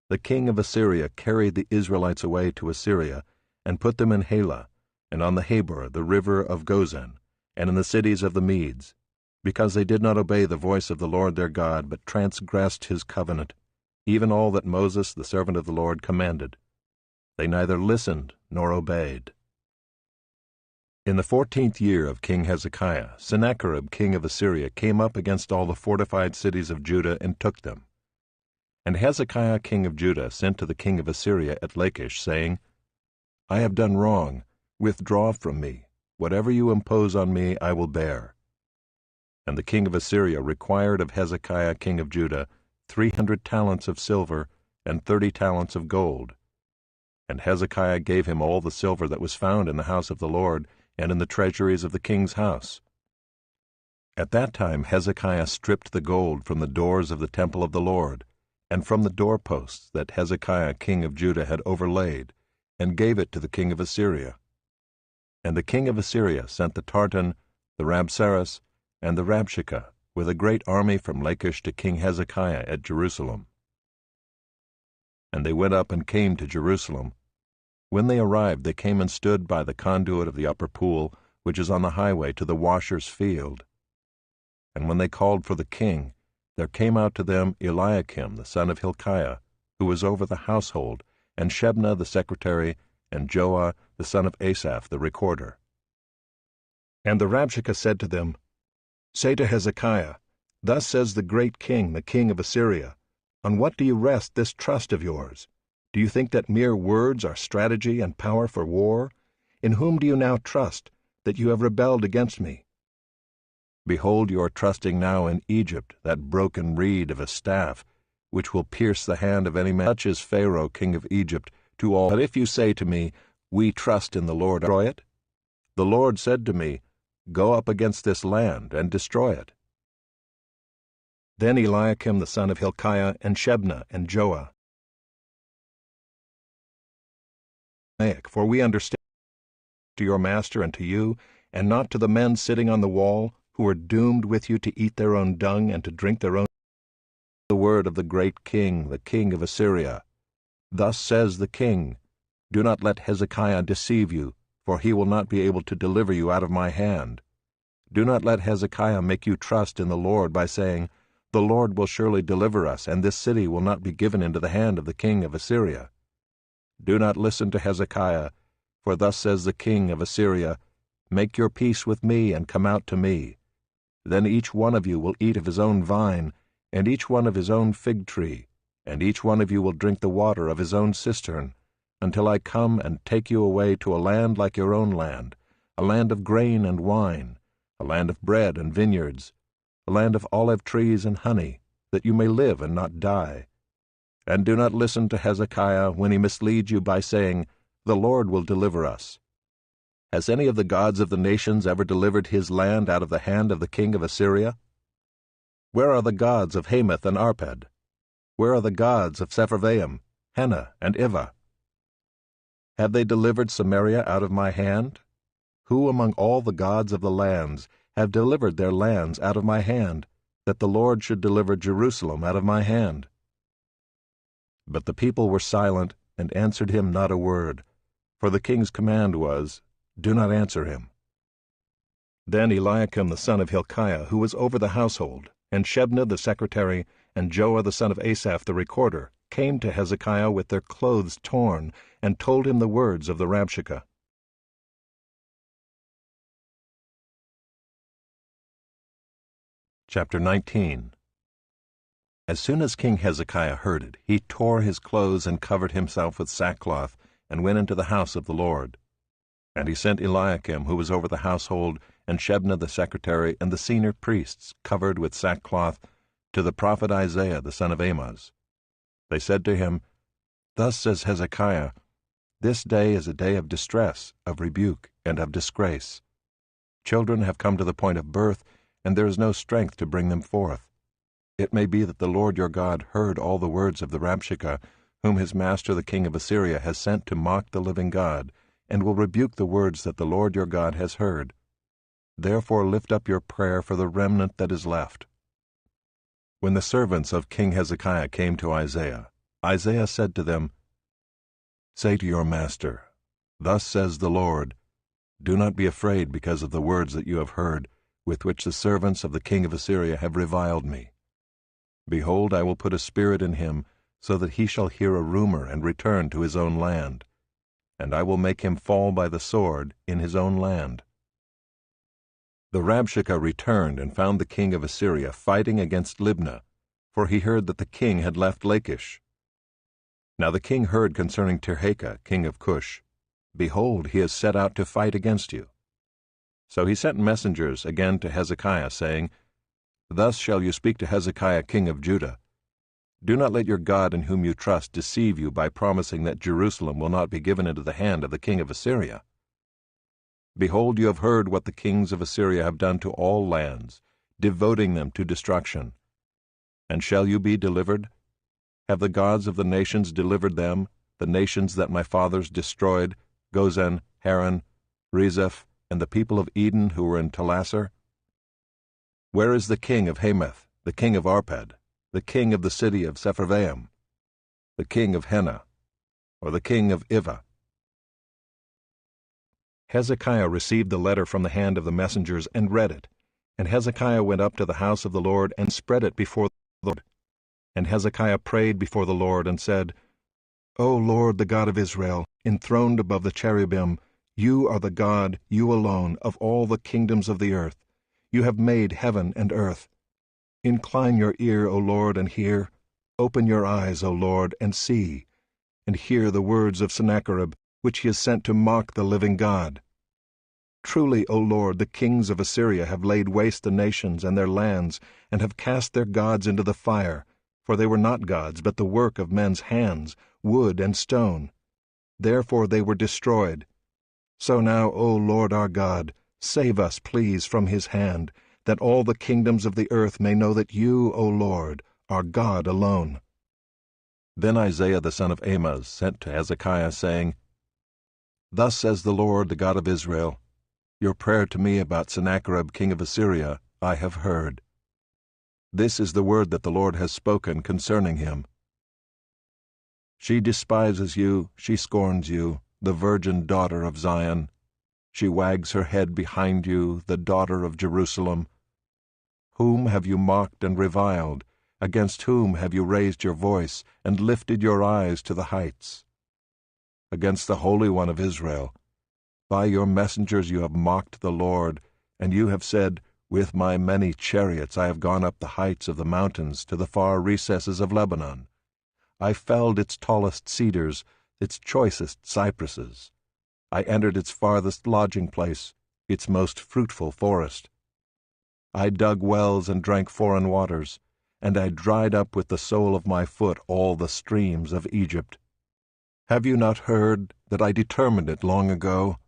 The king of Assyria carried the Israelites away to Assyria, and put them in Halah, and on the Habor, the river of Gozan, and in the cities of the Medes, because they did not obey the voice of the Lord their God, but transgressed his covenant, even all that Moses, the servant of the Lord, commanded. They neither listened nor obeyed. In the 14th year of King Hezekiah, Sennacherib king of Assyria came up against all the fortified cities of Judah and took them. And Hezekiah king of Judah sent to the king of Assyria at Lachish, saying, I have done wrong. Withdraw from me. Whatever you impose on me I will bear. And the king of Assyria required of Hezekiah king of Judah 300 talents of silver and 30 talents of gold. And Hezekiah gave him all the silver that was found in the house of the Lord and in the treasuries of the king's house. At that time Hezekiah stripped the gold from the doors of the temple of the Lord, and from the doorposts that Hezekiah king of Judah had overlaid, and gave it to the king of Assyria. And the king of Assyria sent the Tartan, the Rabsaris, and the Rabshakeh, with a great army from Lachish to King Hezekiah at Jerusalem. And they went up and came to Jerusalem. When they arrived, they came and stood by the conduit of the upper pool, which is on the highway to the washer's field. And when they called for the king, there came out to them Eliakim the son of Hilkiah, who was over the household, and Shebna the secretary, and Joah the son of Asaph the recorder. And the Rabshakeh said to them, Say to Hezekiah, Thus says the great king, the king of Assyria, On what do you rest this trust of yours? Do you think that mere words are strategy and power for war? In whom do you now trust, that you have rebelled against me? Behold, you are trusting now in Egypt, that broken reed of a staff, which will pierce the hand of any man. Such is Pharaoh king of Egypt to all. But if you say to me, We trust in the Lord, destroy it? The Lord said to me, Go up against this land and destroy it. Then Eliakim the son of Hilkiah, and Shebna, and Joah, For we understand to your master and to you, and not to the men sitting on the wall, who are doomed with you to eat their own dung and to drink their own. The word of the great king, the king of Assyria. Thus says the king, Do not let Hezekiah deceive you, for he will not be able to deliver you out of my hand. Do not let Hezekiah make you trust in the Lord by saying, The Lord will surely deliver us, and this city will not be given into the hand of the king of Assyria. Do not listen to Hezekiah, for thus says the king of Assyria, Make your peace with me and come out to me. Then each one of you will eat of his own vine, and each one of his own fig tree, and each one of you will drink the water of his own cistern, until I come and take you away to a land like your own land, a land of grain and wine, a land of bread and vineyards, a land of olive trees and honey, that you may live and not die. And do not listen to Hezekiah when he misleads you by saying, The Lord will deliver us. Has any of the gods of the nations ever delivered his land out of the hand of the king of Assyria? Where are the gods of Hamath and Arpad? Where are the gods of Sepharvaim, Hena, and Ivah? Have they delivered Samaria out of my hand? Who among all the gods of the lands have delivered their lands out of my hand, that the Lord should deliver Jerusalem out of my hand? But the people were silent, and answered him not a word, for the king's command was, Do not answer him. Then Eliakim the son of Hilkiah, who was over the household, And Shebna the secretary, and Joah the son of Asaph the recorder, came to Hezekiah with their clothes torn, and told him the words of the Rabshakeh. Chapter 19. As soon as King Hezekiah heard it, he tore his clothes and covered himself with sackcloth, and went into the house of the Lord. And he sent Eliakim, who was over the household, and Shebna the secretary, and the senior priests, covered with sackcloth, to the prophet Isaiah the son of Amoz. They said to him, Thus says Hezekiah, This day is a day of distress, of rebuke, and of disgrace. Children have come to the point of birth, and there is no strength to bring them forth. It may be that the Lord your God heard all the words of the Rabshakeh, whom his master the king of Assyria has sent to mock the living God, and will rebuke the words that the Lord your God has heard. Therefore lift up your prayer for the remnant that is left. When the servants of King Hezekiah came to Isaiah, Isaiah said to them, Say to your master, Thus says the Lord, Do not be afraid because of the words that you have heard, with which the servants of the king of Assyria have reviled me. Behold, I will put a spirit in him, so that he shall hear a rumor and return to his own land. And I will make him fall by the sword in his own land. The Rabshakeh returned and found the king of Assyria fighting against Libnah, for he heard that the king had left Lachish. Now the king heard concerning Tirhakah, king of Cush, Behold, he has set out to fight against you. So he sent messengers again to Hezekiah, saying, Thus shall you speak to Hezekiah king of Judah. Do not let your God in whom you trust deceive you by promising that Jerusalem will not be given into the hand of the king of Assyria. Behold, you have heard what the kings of Assyria have done to all lands, devoting them to destruction. And shall you be delivered? Have the gods of the nations delivered them, the nations that my fathers destroyed, Gozan, Haran, Rezeph, and the people of Eden who were in Telassar? Where is the king of Hamath, the king of Arpad, the king of the city of Sepharvaim, the king of Hena, or the king of Ivah? Hezekiah received the letter from the hand of the messengers and read it. And Hezekiah went up to the house of the Lord and spread it before the Lord. And Hezekiah prayed before the Lord and said, O Lord, the God of Israel, enthroned above the cherubim, you are the God, you alone, of all the kingdoms of the earth. You have made heaven and earth. Incline your ear, O Lord, and hear. Open your eyes, O Lord, and see. And hear the words of Sennacherib, which he has sent to mock the living God. Truly, O Lord, the kings of Assyria have laid waste the nations and their lands, and have cast their gods into the fire, for they were not gods, but the work of men's hands, wood and stone. Therefore they were destroyed. So now, O Lord our God, save us, please, from his hand, that all the kingdoms of the earth may know that you, O Lord, are God alone. Then Isaiah the son of Amoz sent to Hezekiah, saying, Thus says the Lord, the God of Israel, Your prayer to me about Sennacherib king of Assyria I have heard. This is the word that the Lord has spoken concerning him. She despises you, she scorns you, the virgin daughter of Zion. She wags her head behind you, the daughter of Jerusalem. Whom have you mocked and reviled? Against whom have you raised your voice, and lifted your eyes to the heights? Against the Holy One of Israel. By your messengers you have mocked the Lord, and you have said, With my many chariots I have gone up the heights of the mountains to the far recesses of Lebanon. I felled its tallest cedars, its choicest cypresses. I entered its farthest lodging place, its most fruitful forest. I dug wells and drank foreign waters, and I dried up with the sole of my foot all the streams of Egypt. Have you not heard that I determined it long ago?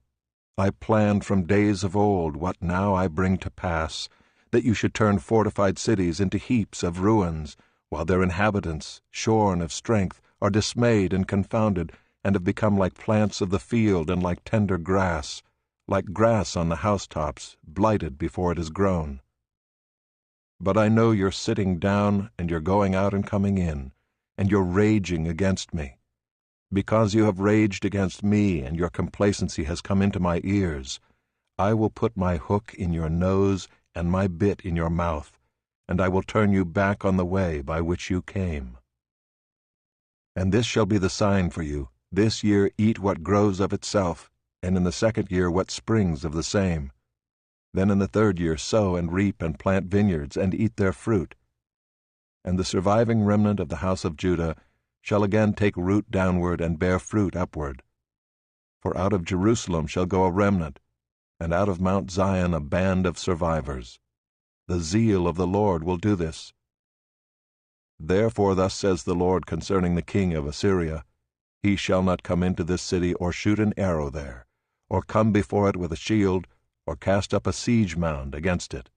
I planned from days of old what now I bring to pass, that you should turn fortified cities into heaps of ruins, while their inhabitants, shorn of strength, are dismayed and confounded, and have become like plants of the field and like tender grass, like grass on the housetops, blighted before it is grown. But I know you're sitting down, and you're going out and coming in, and you're raging against me. Because you have raged against me, and your complacency has come into my ears, I will put my hook in your nose and my bit in your mouth, and I will turn you back on the way by which you came. And this shall be the sign for you. This year eat what grows of itself, and in the second year what springs of the same. Then in the third year sow and reap and plant vineyards, and eat their fruit. And the surviving remnant of the house of Judah shall again take root downward and bear fruit upward. For out of Jerusalem shall go a remnant, and out of Mount Zion a band of survivors. The zeal of the Lord will do this. Therefore thus says the Lord concerning the king of Assyria, He shall not come into this city or shoot an arrow there, or come before it with a shield, or cast up a siege mound against it.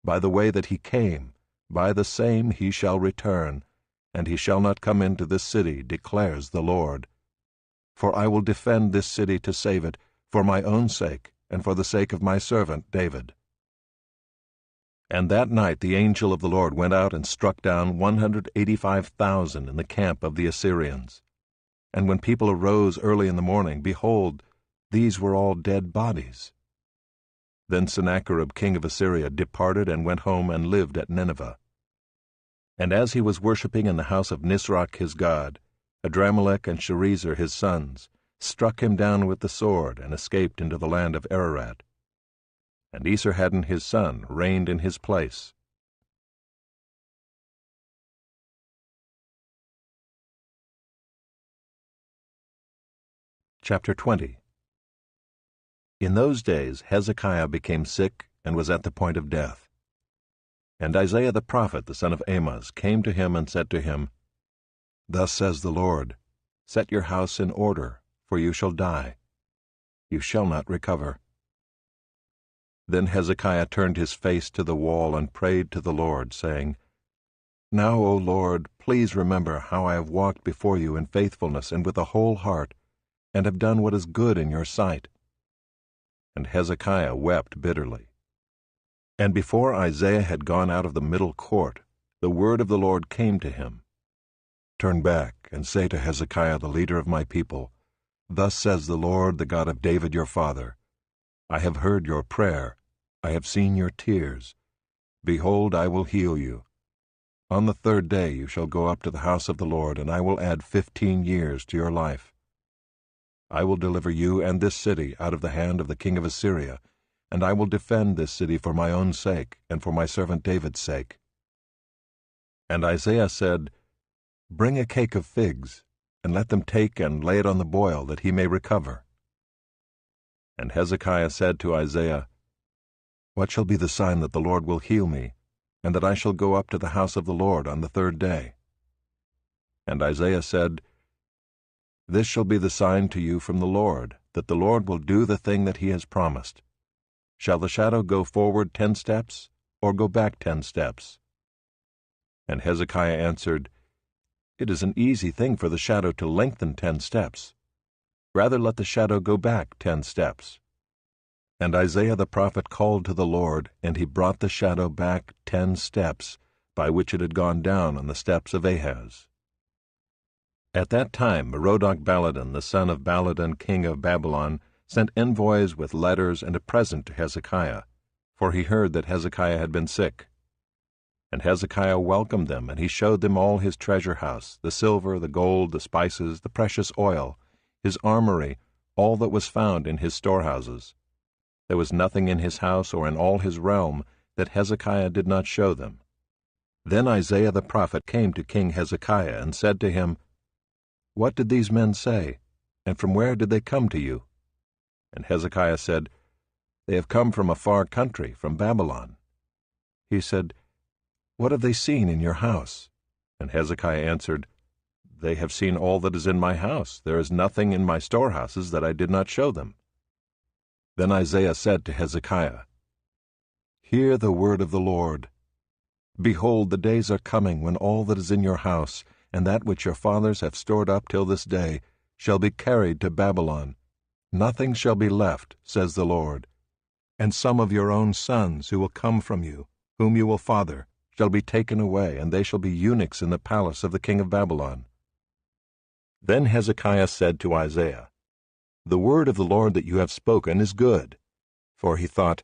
By the way that he came, by the same he shall return, and he shall not come into this city, declares the Lord. For I will defend this city to save it, for my own sake, and for the sake of my servant David. And that night the angel of the Lord went out and struck down 185,000 in the camp of the Assyrians. And when people arose early in the morning, behold, these were all dead bodies. Then Sennacherib king of Assyria departed and went home and lived at Nineveh. And as he was worshipping in the house of Nisroch his god, Adramelech and Sharezer his sons struck him down with the sword and escaped into the land of Ararat. And Esarhaddon his son reigned in his place. Chapter 20. In those days Hezekiah became sick and was at the point of death. And Isaiah the prophet, the son of Amoz, came to him and said to him, Thus says the Lord, Set your house in order, for you shall die. You shall not recover. Then Hezekiah turned his face to the wall and prayed to the Lord, saying, Now, O Lord, please remember how I have walked before you in faithfulness and with a whole heart, and have done what is good in your sight. And Hezekiah wept bitterly. And before Isaiah had gone out of the middle court, the word of the Lord came to him. Turn back and say to Hezekiah the leader of my people, Thus says the Lord, the God of David your father, I have heard your prayer, I have seen your tears. Behold, I will heal you. On the third day you shall go up to the house of the Lord, and I will add 15 years to your life. I will deliver you and this city out of the hand of the king of Assyria, and I will defend this city for my own sake, and for my servant David's sake. And Isaiah said, Bring a cake of figs, and let them take and lay it on the boil, that he may recover. And Hezekiah said to Isaiah, What shall be the sign that the Lord will heal me, and that I shall go up to the house of the Lord on the third day? And Isaiah said, This shall be the sign to you from the Lord, that the Lord will do the thing that he has promised. Shall the shadow go forward 10 steps, or go back 10 steps? And Hezekiah answered, It is an easy thing for the shadow to lengthen 10 steps. Rather let the shadow go back 10 steps. And Isaiah the prophet called to the Lord, and he brought the shadow back 10 steps, by which it had gone down on the steps of Ahaz. At that time Merodach-Baladan, the son of Baladan king of Babylon, sent envoys with letters and a present to Hezekiah, for he heard that Hezekiah had been sick. And Hezekiah welcomed them, and he showed them all his treasure house, the silver, the gold, the spices, the precious oil, his armory, all that was found in his storehouses. There was nothing in his house or in all his realm that Hezekiah did not show them. Then Isaiah the prophet came to King Hezekiah and said to him, What did these men say, and from where did they come to you? And Hezekiah said, They have come from a far country, from Babylon. He said, What have they seen in your house? And Hezekiah answered, They have seen all that is in my house. There is nothing in my storehouses that I did not show them. Then Isaiah said to Hezekiah, Hear the word of the Lord. Behold, the days are coming when all that is in your house, and that which your fathers have stored up till this day, shall be carried to Babylon. Nothing shall be left, says the Lord. And some of your own sons who will come from you, whom you will father, shall be taken away, and they shall be eunuchs in the palace of the king of Babylon. Then Hezekiah said to Isaiah, The word of the Lord that you have spoken is good. For he thought,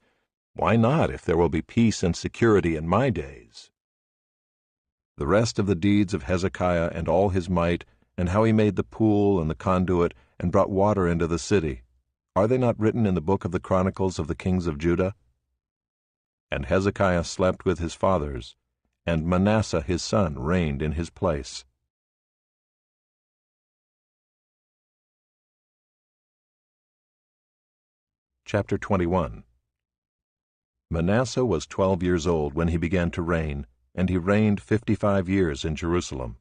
Why not, if there will be peace and security in my days? The rest of the deeds of Hezekiah and all his might, and how he made the pool and the conduit, and brought water into the city, are they not written in the book of the Chronicles of the kings of Judah? And Hezekiah slept with his fathers, and Manasseh his son reigned in his place. Chapter 21. Manasseh was 12 years old when he began to reign, and he reigned 55 years in Jerusalem.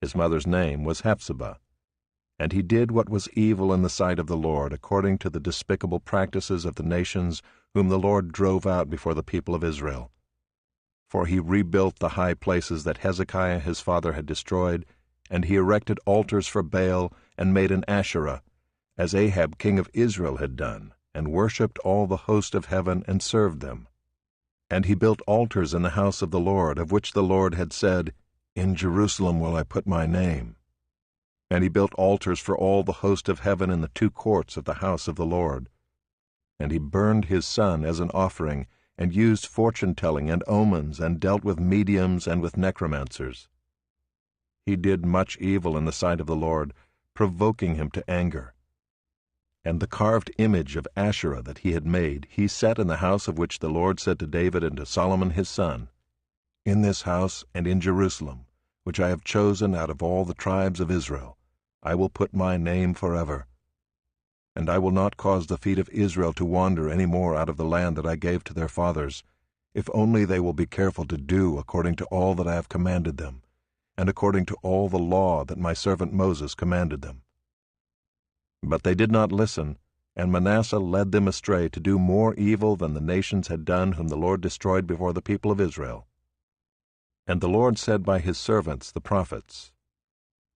His mother's name was Hephzibah. And he did what was evil in the sight of the Lord, according to the despicable practices of the nations whom the Lord drove out before the people of Israel. For he rebuilt the high places that Hezekiah his father had destroyed, and he erected altars for Baal, and made an Asherah, as Ahab king of Israel had done, and worshipped all the host of heaven, and served them. And he built altars in the house of the Lord, of which the Lord had said, In Jerusalem will I put my name. And he built altars for all the host of heaven in the 2 courts of the house of the Lord. And he burned his son as an offering, and used fortune-telling and omens, and dealt with mediums and with necromancers. He did much evil in the sight of the Lord, provoking him to anger. And the carved image of Asherah that he had made, he set in the house of which the Lord said to David and to Solomon his son, In this house and in Jerusalem, which I have chosen out of all the tribes of Israel, I will put my name forever. And I will not cause the feet of Israel to wander any more out of the land that I gave to their fathers, if only they will be careful to do according to all that I have commanded them, and according to all the law that my servant Moses commanded them. But they did not listen, and Manasseh led them astray to do more evil than the nations had done whom the Lord destroyed before the people of Israel. And the Lord said by his servants the prophets,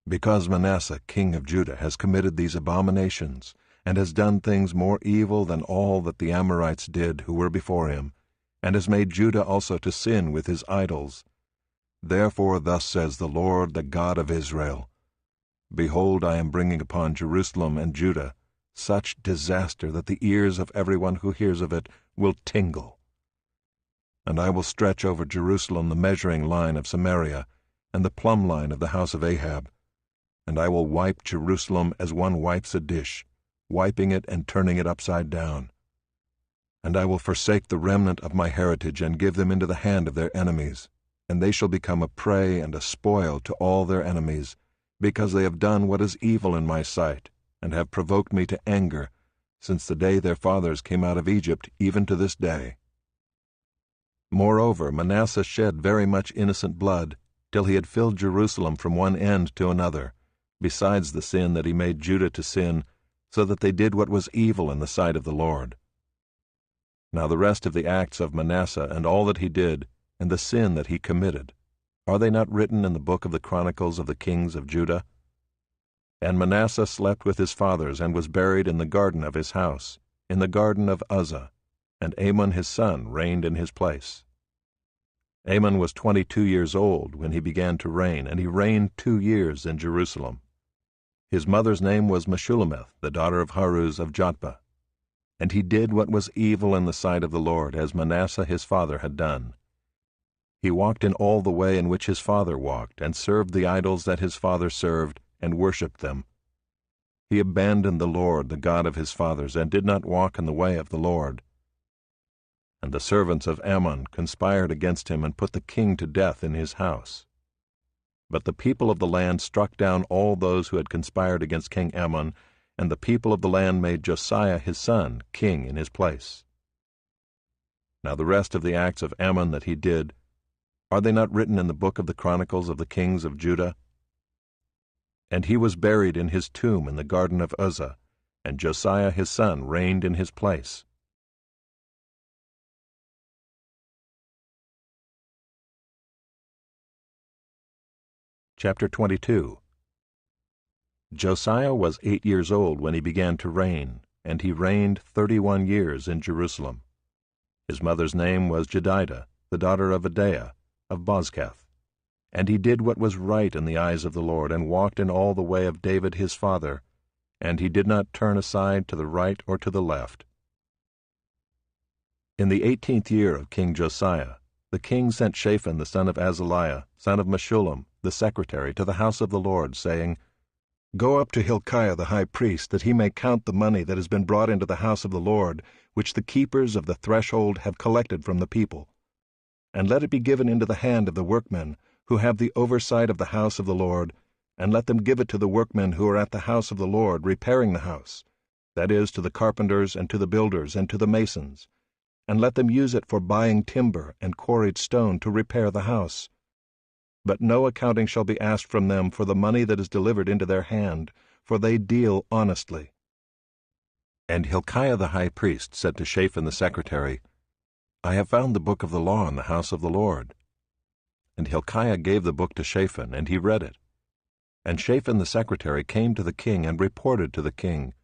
Because Manasseh king of Judah has committed these abominations, and has done things more evil than all that the Amorites did who were before him, and has made Judah also to sin with his idols, therefore thus says the Lord, the God of Israel, Behold, I am bringing upon Jerusalem and Judah such disaster that the ears of everyone who hears of it will tingle. And I will stretch over Jerusalem the measuring line of Samaria, and the plumb line of the house of Ahab. And I will wipe Jerusalem as one wipes a dish, wiping it and turning it upside down. And I will forsake the remnant of my heritage, and give them into the hand of their enemies, and they shall become a prey and a spoil to all their enemies, because they have done what is evil in my sight, and have provoked me to anger, since the day their fathers came out of Egypt, even to this day. Moreover, Manasseh shed very much innocent blood, till he had filled Jerusalem from one end to another, besides the sin that he made Judah to sin, so that they did what was evil in the sight of the Lord. Now the rest of the acts of Manasseh, and all that he did, and the sin that he committed, are they not written in the book of the Chronicles of the kings of Judah? And Manasseh slept with his fathers, and was buried in the garden of his house, in the garden of Uzzah, and Amon his son reigned in his place. Amon was 22 years old when he began to reign, and he reigned 2 years in Jerusalem. His mother's name was Meshullemeth, the daughter of Haruz of Jotbah. And he did what was evil in the sight of the Lord, as Manasseh his father had done. He walked in all the way in which his father walked, and served the idols that his father served, and worshipped them. He abandoned the Lord, the God of his fathers, and did not walk in the way of the Lord. And the servants of Ammon conspired against him, and put the king to death in his house. But the people of the land struck down all those who had conspired against King Ammon, and the people of the land made Josiah his son king in his place. Now the rest of the acts of Ammon that he did, are they not written in the book of the Chronicles of the kings of Judah? And he was buried in his tomb in the garden of Uzzah, and Josiah his son reigned in his place. Chapter 22. Josiah was 8 years old when he began to reign, and he reigned 31 years in Jerusalem. His mother's name was Jedidah, the daughter of Adaiah, of Bozkath. And he did what was right in the eyes of the Lord, and walked in all the way of David his father, and he did not turn aside to the right or to the left. In the 18th year of King Josiah, the king sent Shaphan the son of Azaliah, son of Meshullam, the secretary, to the house of the Lord, saying, Go up to Hilkiah the high priest, that he may count the money that has been brought into the house of the Lord, which the keepers of the threshold have collected from the people. And let it be given into the hand of the workmen, who have the oversight of the house of the Lord, and let them give it to the workmen who are at the house of the Lord, repairing the house, that is, to the carpenters, and to the builders, and to the masons, and let them use it for buying timber and quarried stone to repair the house. But no accounting shall be asked from them for the money that is delivered into their hand, for they deal honestly. And Hilkiah the high priest said to Shaphan the secretary, I have found the book of the law in the house of the Lord. And Hilkiah gave the book to Shaphan, and he read it. And Shaphan the secretary came to the king and reported to the king,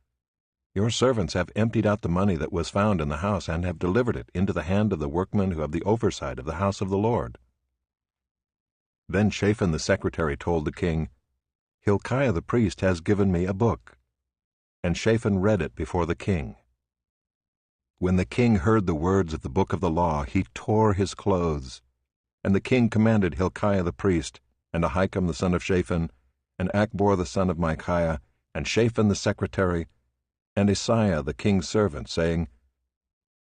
Your servants have emptied out the money that was found in the house, and have delivered it into the hand of the workmen who have the oversight of the house of the Lord. Then Shaphan the secretary told the king, Hilkiah the priest has given me a book. And Shaphan read it before the king. When the king heard the words of the book of the law, he tore his clothes. And the king commanded Hilkiah the priest, and Ahikam the son of Shaphan, and Achbor the son of Micaiah, and Shaphan the secretary, and Isaiah the king's servant, saying,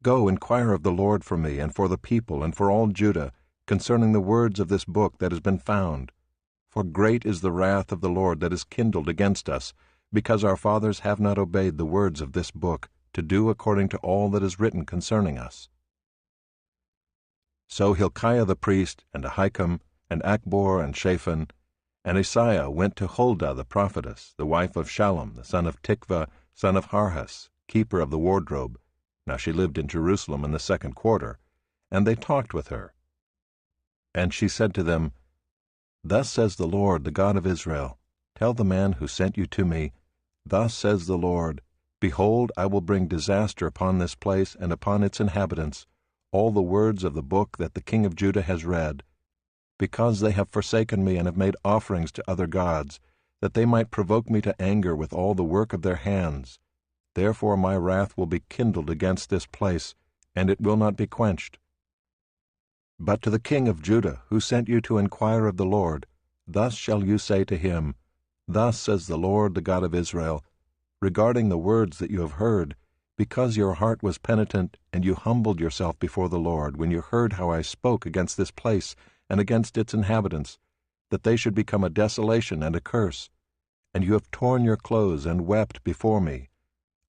Go, inquire of the Lord for me, and for the people, and for all Judah, concerning the words of this book that has been found. For great is the wrath of the Lord that is kindled against us, because our fathers have not obeyed the words of this book, to do according to all that is written concerning us. So Hilkiah the priest, and Ahikam, and Achbor, and Shaphan, and Isaiah went to Huldah the prophetess, the wife of Shallum, the son of Tikvah, son of Harhas, keeper of the wardrobe. Now she lived in Jerusalem in the 2nd quarter, and they talked with her. And she said to them, Thus says the Lord, the God of Israel, Tell the man who sent you to me, Thus says the Lord, Behold, I will bring disaster upon this place and upon its inhabitants, all the words of the book that the king of Judah has read, because they have forsaken me and have made offerings to other gods, that they might provoke me to anger with all the work of their hands. Therefore my wrath will be kindled against this place, and it will not be quenched. But to the king of Judah, who sent you to inquire of the Lord, thus shall you say to him, Thus says the Lord, the God of Israel, regarding the words that you have heard, because your heart was penitent, and you humbled yourself before the Lord, when you heard how I spoke against this place and against its inhabitants, that they should become a desolation and a curse, and you have torn your clothes and wept before me.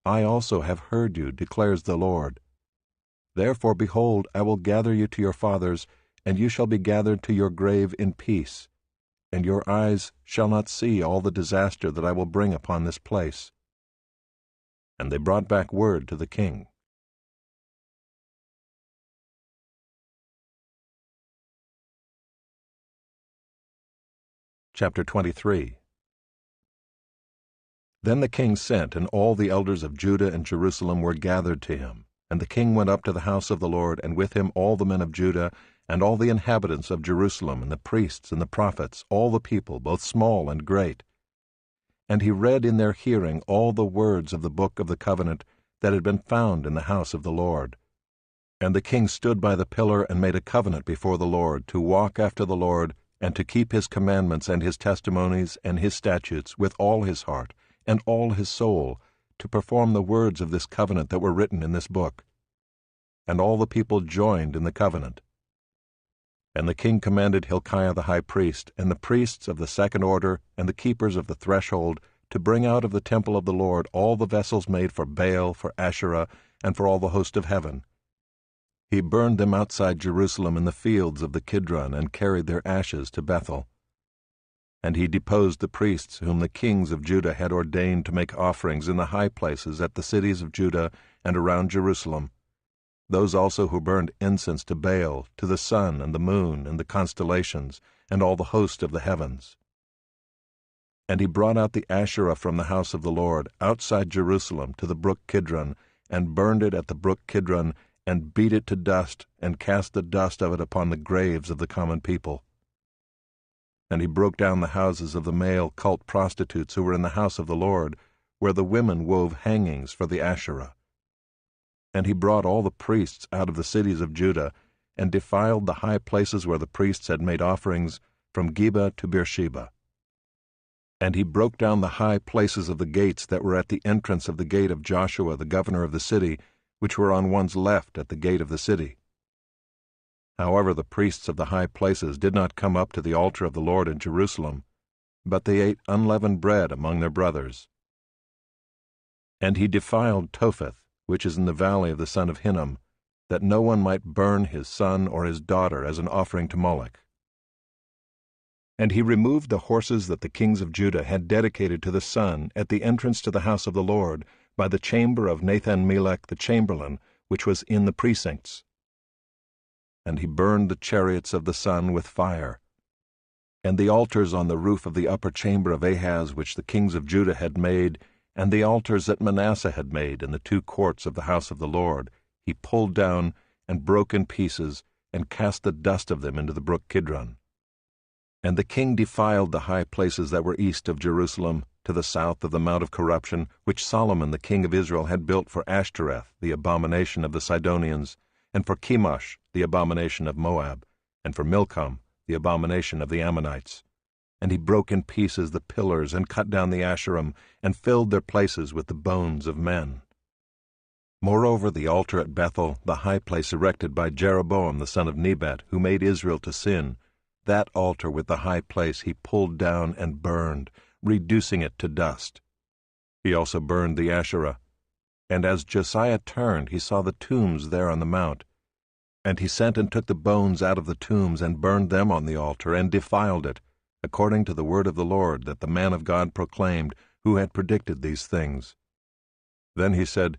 I also have heard you, declares the Lord. Therefore, behold, I will gather you to your fathers, and you shall be gathered to your grave in peace, and your eyes shall not see all the disaster that I will bring upon this place. And they brought back word to the king. Chapter 23. Then the king sent, and all the elders of Judah and Jerusalem were gathered to him. And the king went up to the house of the Lord, and with him all the men of Judah, and all the inhabitants of Jerusalem, and the priests and the prophets, all the people, both small and great. And he read in their hearing all the words of the book of the covenant that had been found in the house of the Lord. And the king stood by the pillar and made a covenant before the Lord, to walk after the Lord, and to keep his commandments and his testimonies and his statutes with all his heart and all his soul, to perform the words of this covenant that were written in this book. And all the people joined in the covenant. And the king commanded Hilkiah the high priest, and the priests of the 2nd order, and the keepers of the threshold, to bring out of the temple of the Lord all the vessels made for Baal, for Asherah, and for all the host of heaven. He burned them outside Jerusalem in the fields of the Kidron, and carried their ashes to Bethel. And he deposed the priests whom the kings of Judah had ordained to make offerings in the high places at the cities of Judah and around Jerusalem, those also who burned incense to Baal, to the sun and the moon and the constellations, and all the host of the heavens. And he brought out the Asherah from the house of the Lord, outside Jerusalem, to the brook Kidron, and burned it at the brook Kidron, and beat it to dust, and cast the dust of it upon the graves of the common people. And he broke down the houses of the male cult prostitutes who were in the house of the Lord, where the women wove hangings for the Asherah. And he brought all the priests out of the cities of Judah, and defiled the high places where the priests had made offerings, from Geba to Beersheba. And he broke down the high places of the gates that were at the entrance of the gate of Joshua the governor of the city, which were on one's left at the gate of the city. However, the priests of the high places did not come up to the altar of the Lord in Jerusalem, but they ate unleavened bread among their brothers. And he defiled Topheth, which is in the valley of the son of Hinnom, that no one might burn his son or his daughter as an offering to Moloch. And he removed the horses that the kings of Judah had dedicated to the sun at the entrance to the house of the Lord, by the chamber of Nathan-Melech the chamberlain, which was in the precincts. And he burned the chariots of the sun with fire. And the altars on the roof of the upper chamber of Ahaz, which the kings of Judah had made, and the altars that Manasseh had made in the 2 courts of the house of the Lord, he pulled down and broke in pieces, and cast the dust of them into the brook Kidron. And the king defiled the high places that were east of Jerusalem, to the south of the Mount of Corruption, which Solomon the king of Israel had built for Ashtoreth, the abomination of the Sidonians, and for Chemosh, the abomination of Moab, and for Milcom, the abomination of the Ammonites. And he broke in pieces the pillars, and cut down the Asherim, and filled their places with the bones of men. Moreover, the altar at Bethel, the high place erected by Jeroboam the son of Nebat, who made Israel to sin, that altar with the high place he pulled down and burned, reducing it to dust. He also burned the Asherah. And as Josiah turned, he saw the tombs there on the mount. And he sent and took the bones out of the tombs, and burned them on the altar, and defiled it, according to the word of the Lord that the man of God proclaimed, who had predicted these things. Then he said,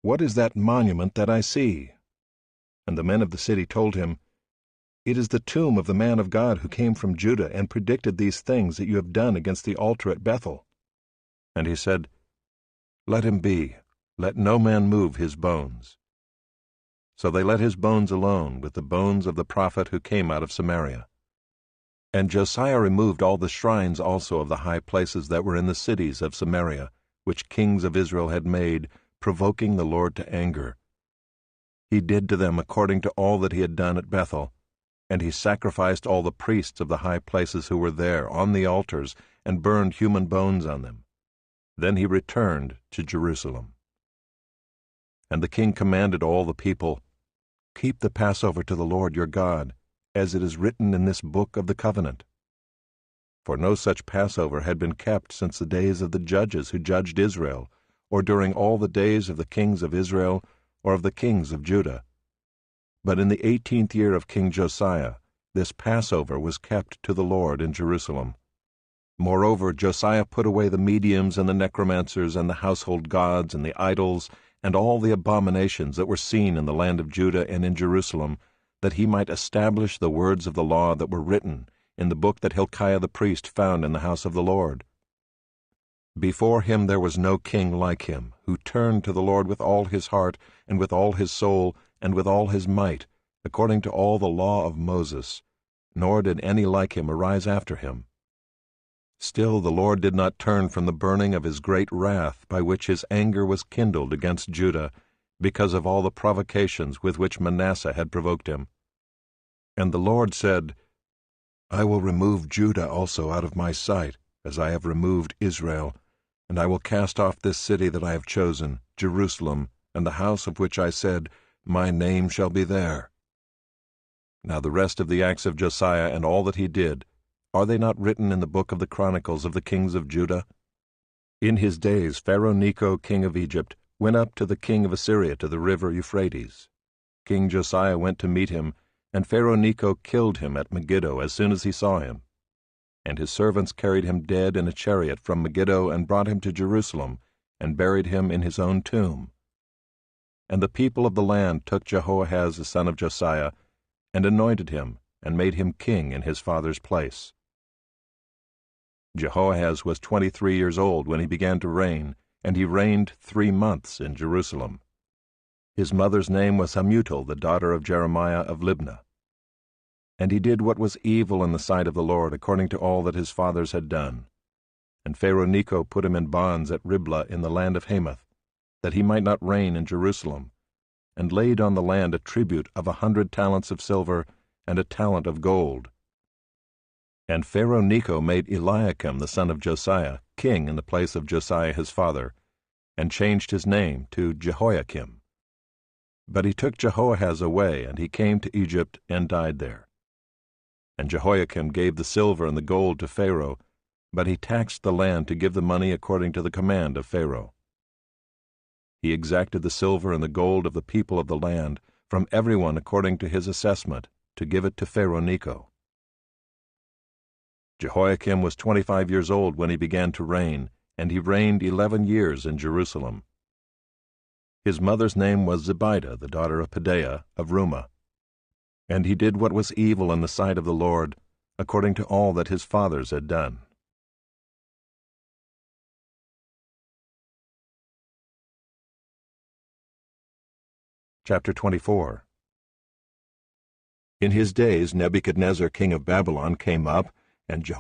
"What is that monument that I see?" And the men of the city told him, "It is the tomb of the man of God who came from Judah and predicted these things that you have done against the altar at Bethel." And he said, "Let him be. Let no man move his bones." So they let his bones alone, with the bones of the prophet who came out of Samaria. And Josiah removed all the shrines also of the high places that were in the cities of Samaria, which kings of Israel had made, provoking the Lord to anger. He did to them according to all that he had done at Bethel, and he sacrificed all the priests of the high places who were there on the altars, and burned human bones on them. Then he returned to Jerusalem. And the king commanded all the people, "Keep the Passover to the Lord your God, as it is written in this book of the covenant." For no such Passover had been kept since the days of the judges who judged Israel, or during all the days of the kings of Israel, or of the kings of Judah. But in the 18th year of King Josiah, this Passover was kept to the Lord in Jerusalem. Moreover, Josiah put away the mediums and the necromancers and the household gods and the idols and all the abominations that were seen in the land of Judah and in Jerusalem, that he might establish the words of the law that were written in the book that Hilkiah the priest found in the house of the Lord. Before him there was no king like him, who turned to the Lord with all his heart, and with all his soul, and with all his might, according to all the law of Moses, nor did any like him arise after him. Still the Lord did not turn from the burning of his great wrath, by which his anger was kindled against Judah, because of all the provocations with which Manasseh had provoked him. And the Lord said, "I will remove Judah also out of my sight, as I have removed Israel, and I will cast off this city that I have chosen, Jerusalem, and the house of which I said, My name shall be there." Now the rest of the acts of Josiah and all that he did, are they not written in the book of the Chronicles of the kings of Judah? In his days Pharaoh Necho king of Egypt went up to the king of Assyria to the river Euphrates. King Josiah went to meet him, and Pharaoh Necho killed him at Megiddo as soon as he saw him. And his servants carried him dead in a chariot from Megiddo and brought him to Jerusalem, and buried him in his own tomb. And the people of the land took Jehoahaz the son of Josiah, and anointed him, and made him king in his father's place. Jehoahaz was 23 years old when he began to reign, and he reigned 3 months in Jerusalem. His mother's name was Hamutal, the daughter of Jeremiah of Libnah. And he did what was evil in the sight of the Lord, according to all that his fathers had done. And Pharaoh Necho put him in bonds at Riblah in the land of Hamath, that he might not reign in Jerusalem, and laid on the land a tribute of 100 talents of silver and a talent of gold. And Pharaoh Necho made Eliakim the son of Josiah king in the place of Josiah his father, and changed his name to Jehoiakim. But he took Jehoahaz away, and he came to Egypt and died there. And Jehoiakim gave the silver and the gold to Pharaoh, but he taxed the land to give the money according to the command of Pharaoh. He exacted the silver and the gold of the people of the land, from everyone according to his assessment, to give it to Pharaoh Necho. Jehoiakim was 25 years old when he began to reign, and he reigned 11 years in Jerusalem. His mother's name was Zebidah, the daughter of Pedaiah of Rumah. And he did what was evil in the sight of the Lord, according to all that his fathers had done. Chapter 24. In his days Nebuchadnezzar king of Babylon came up, and Jehoiakim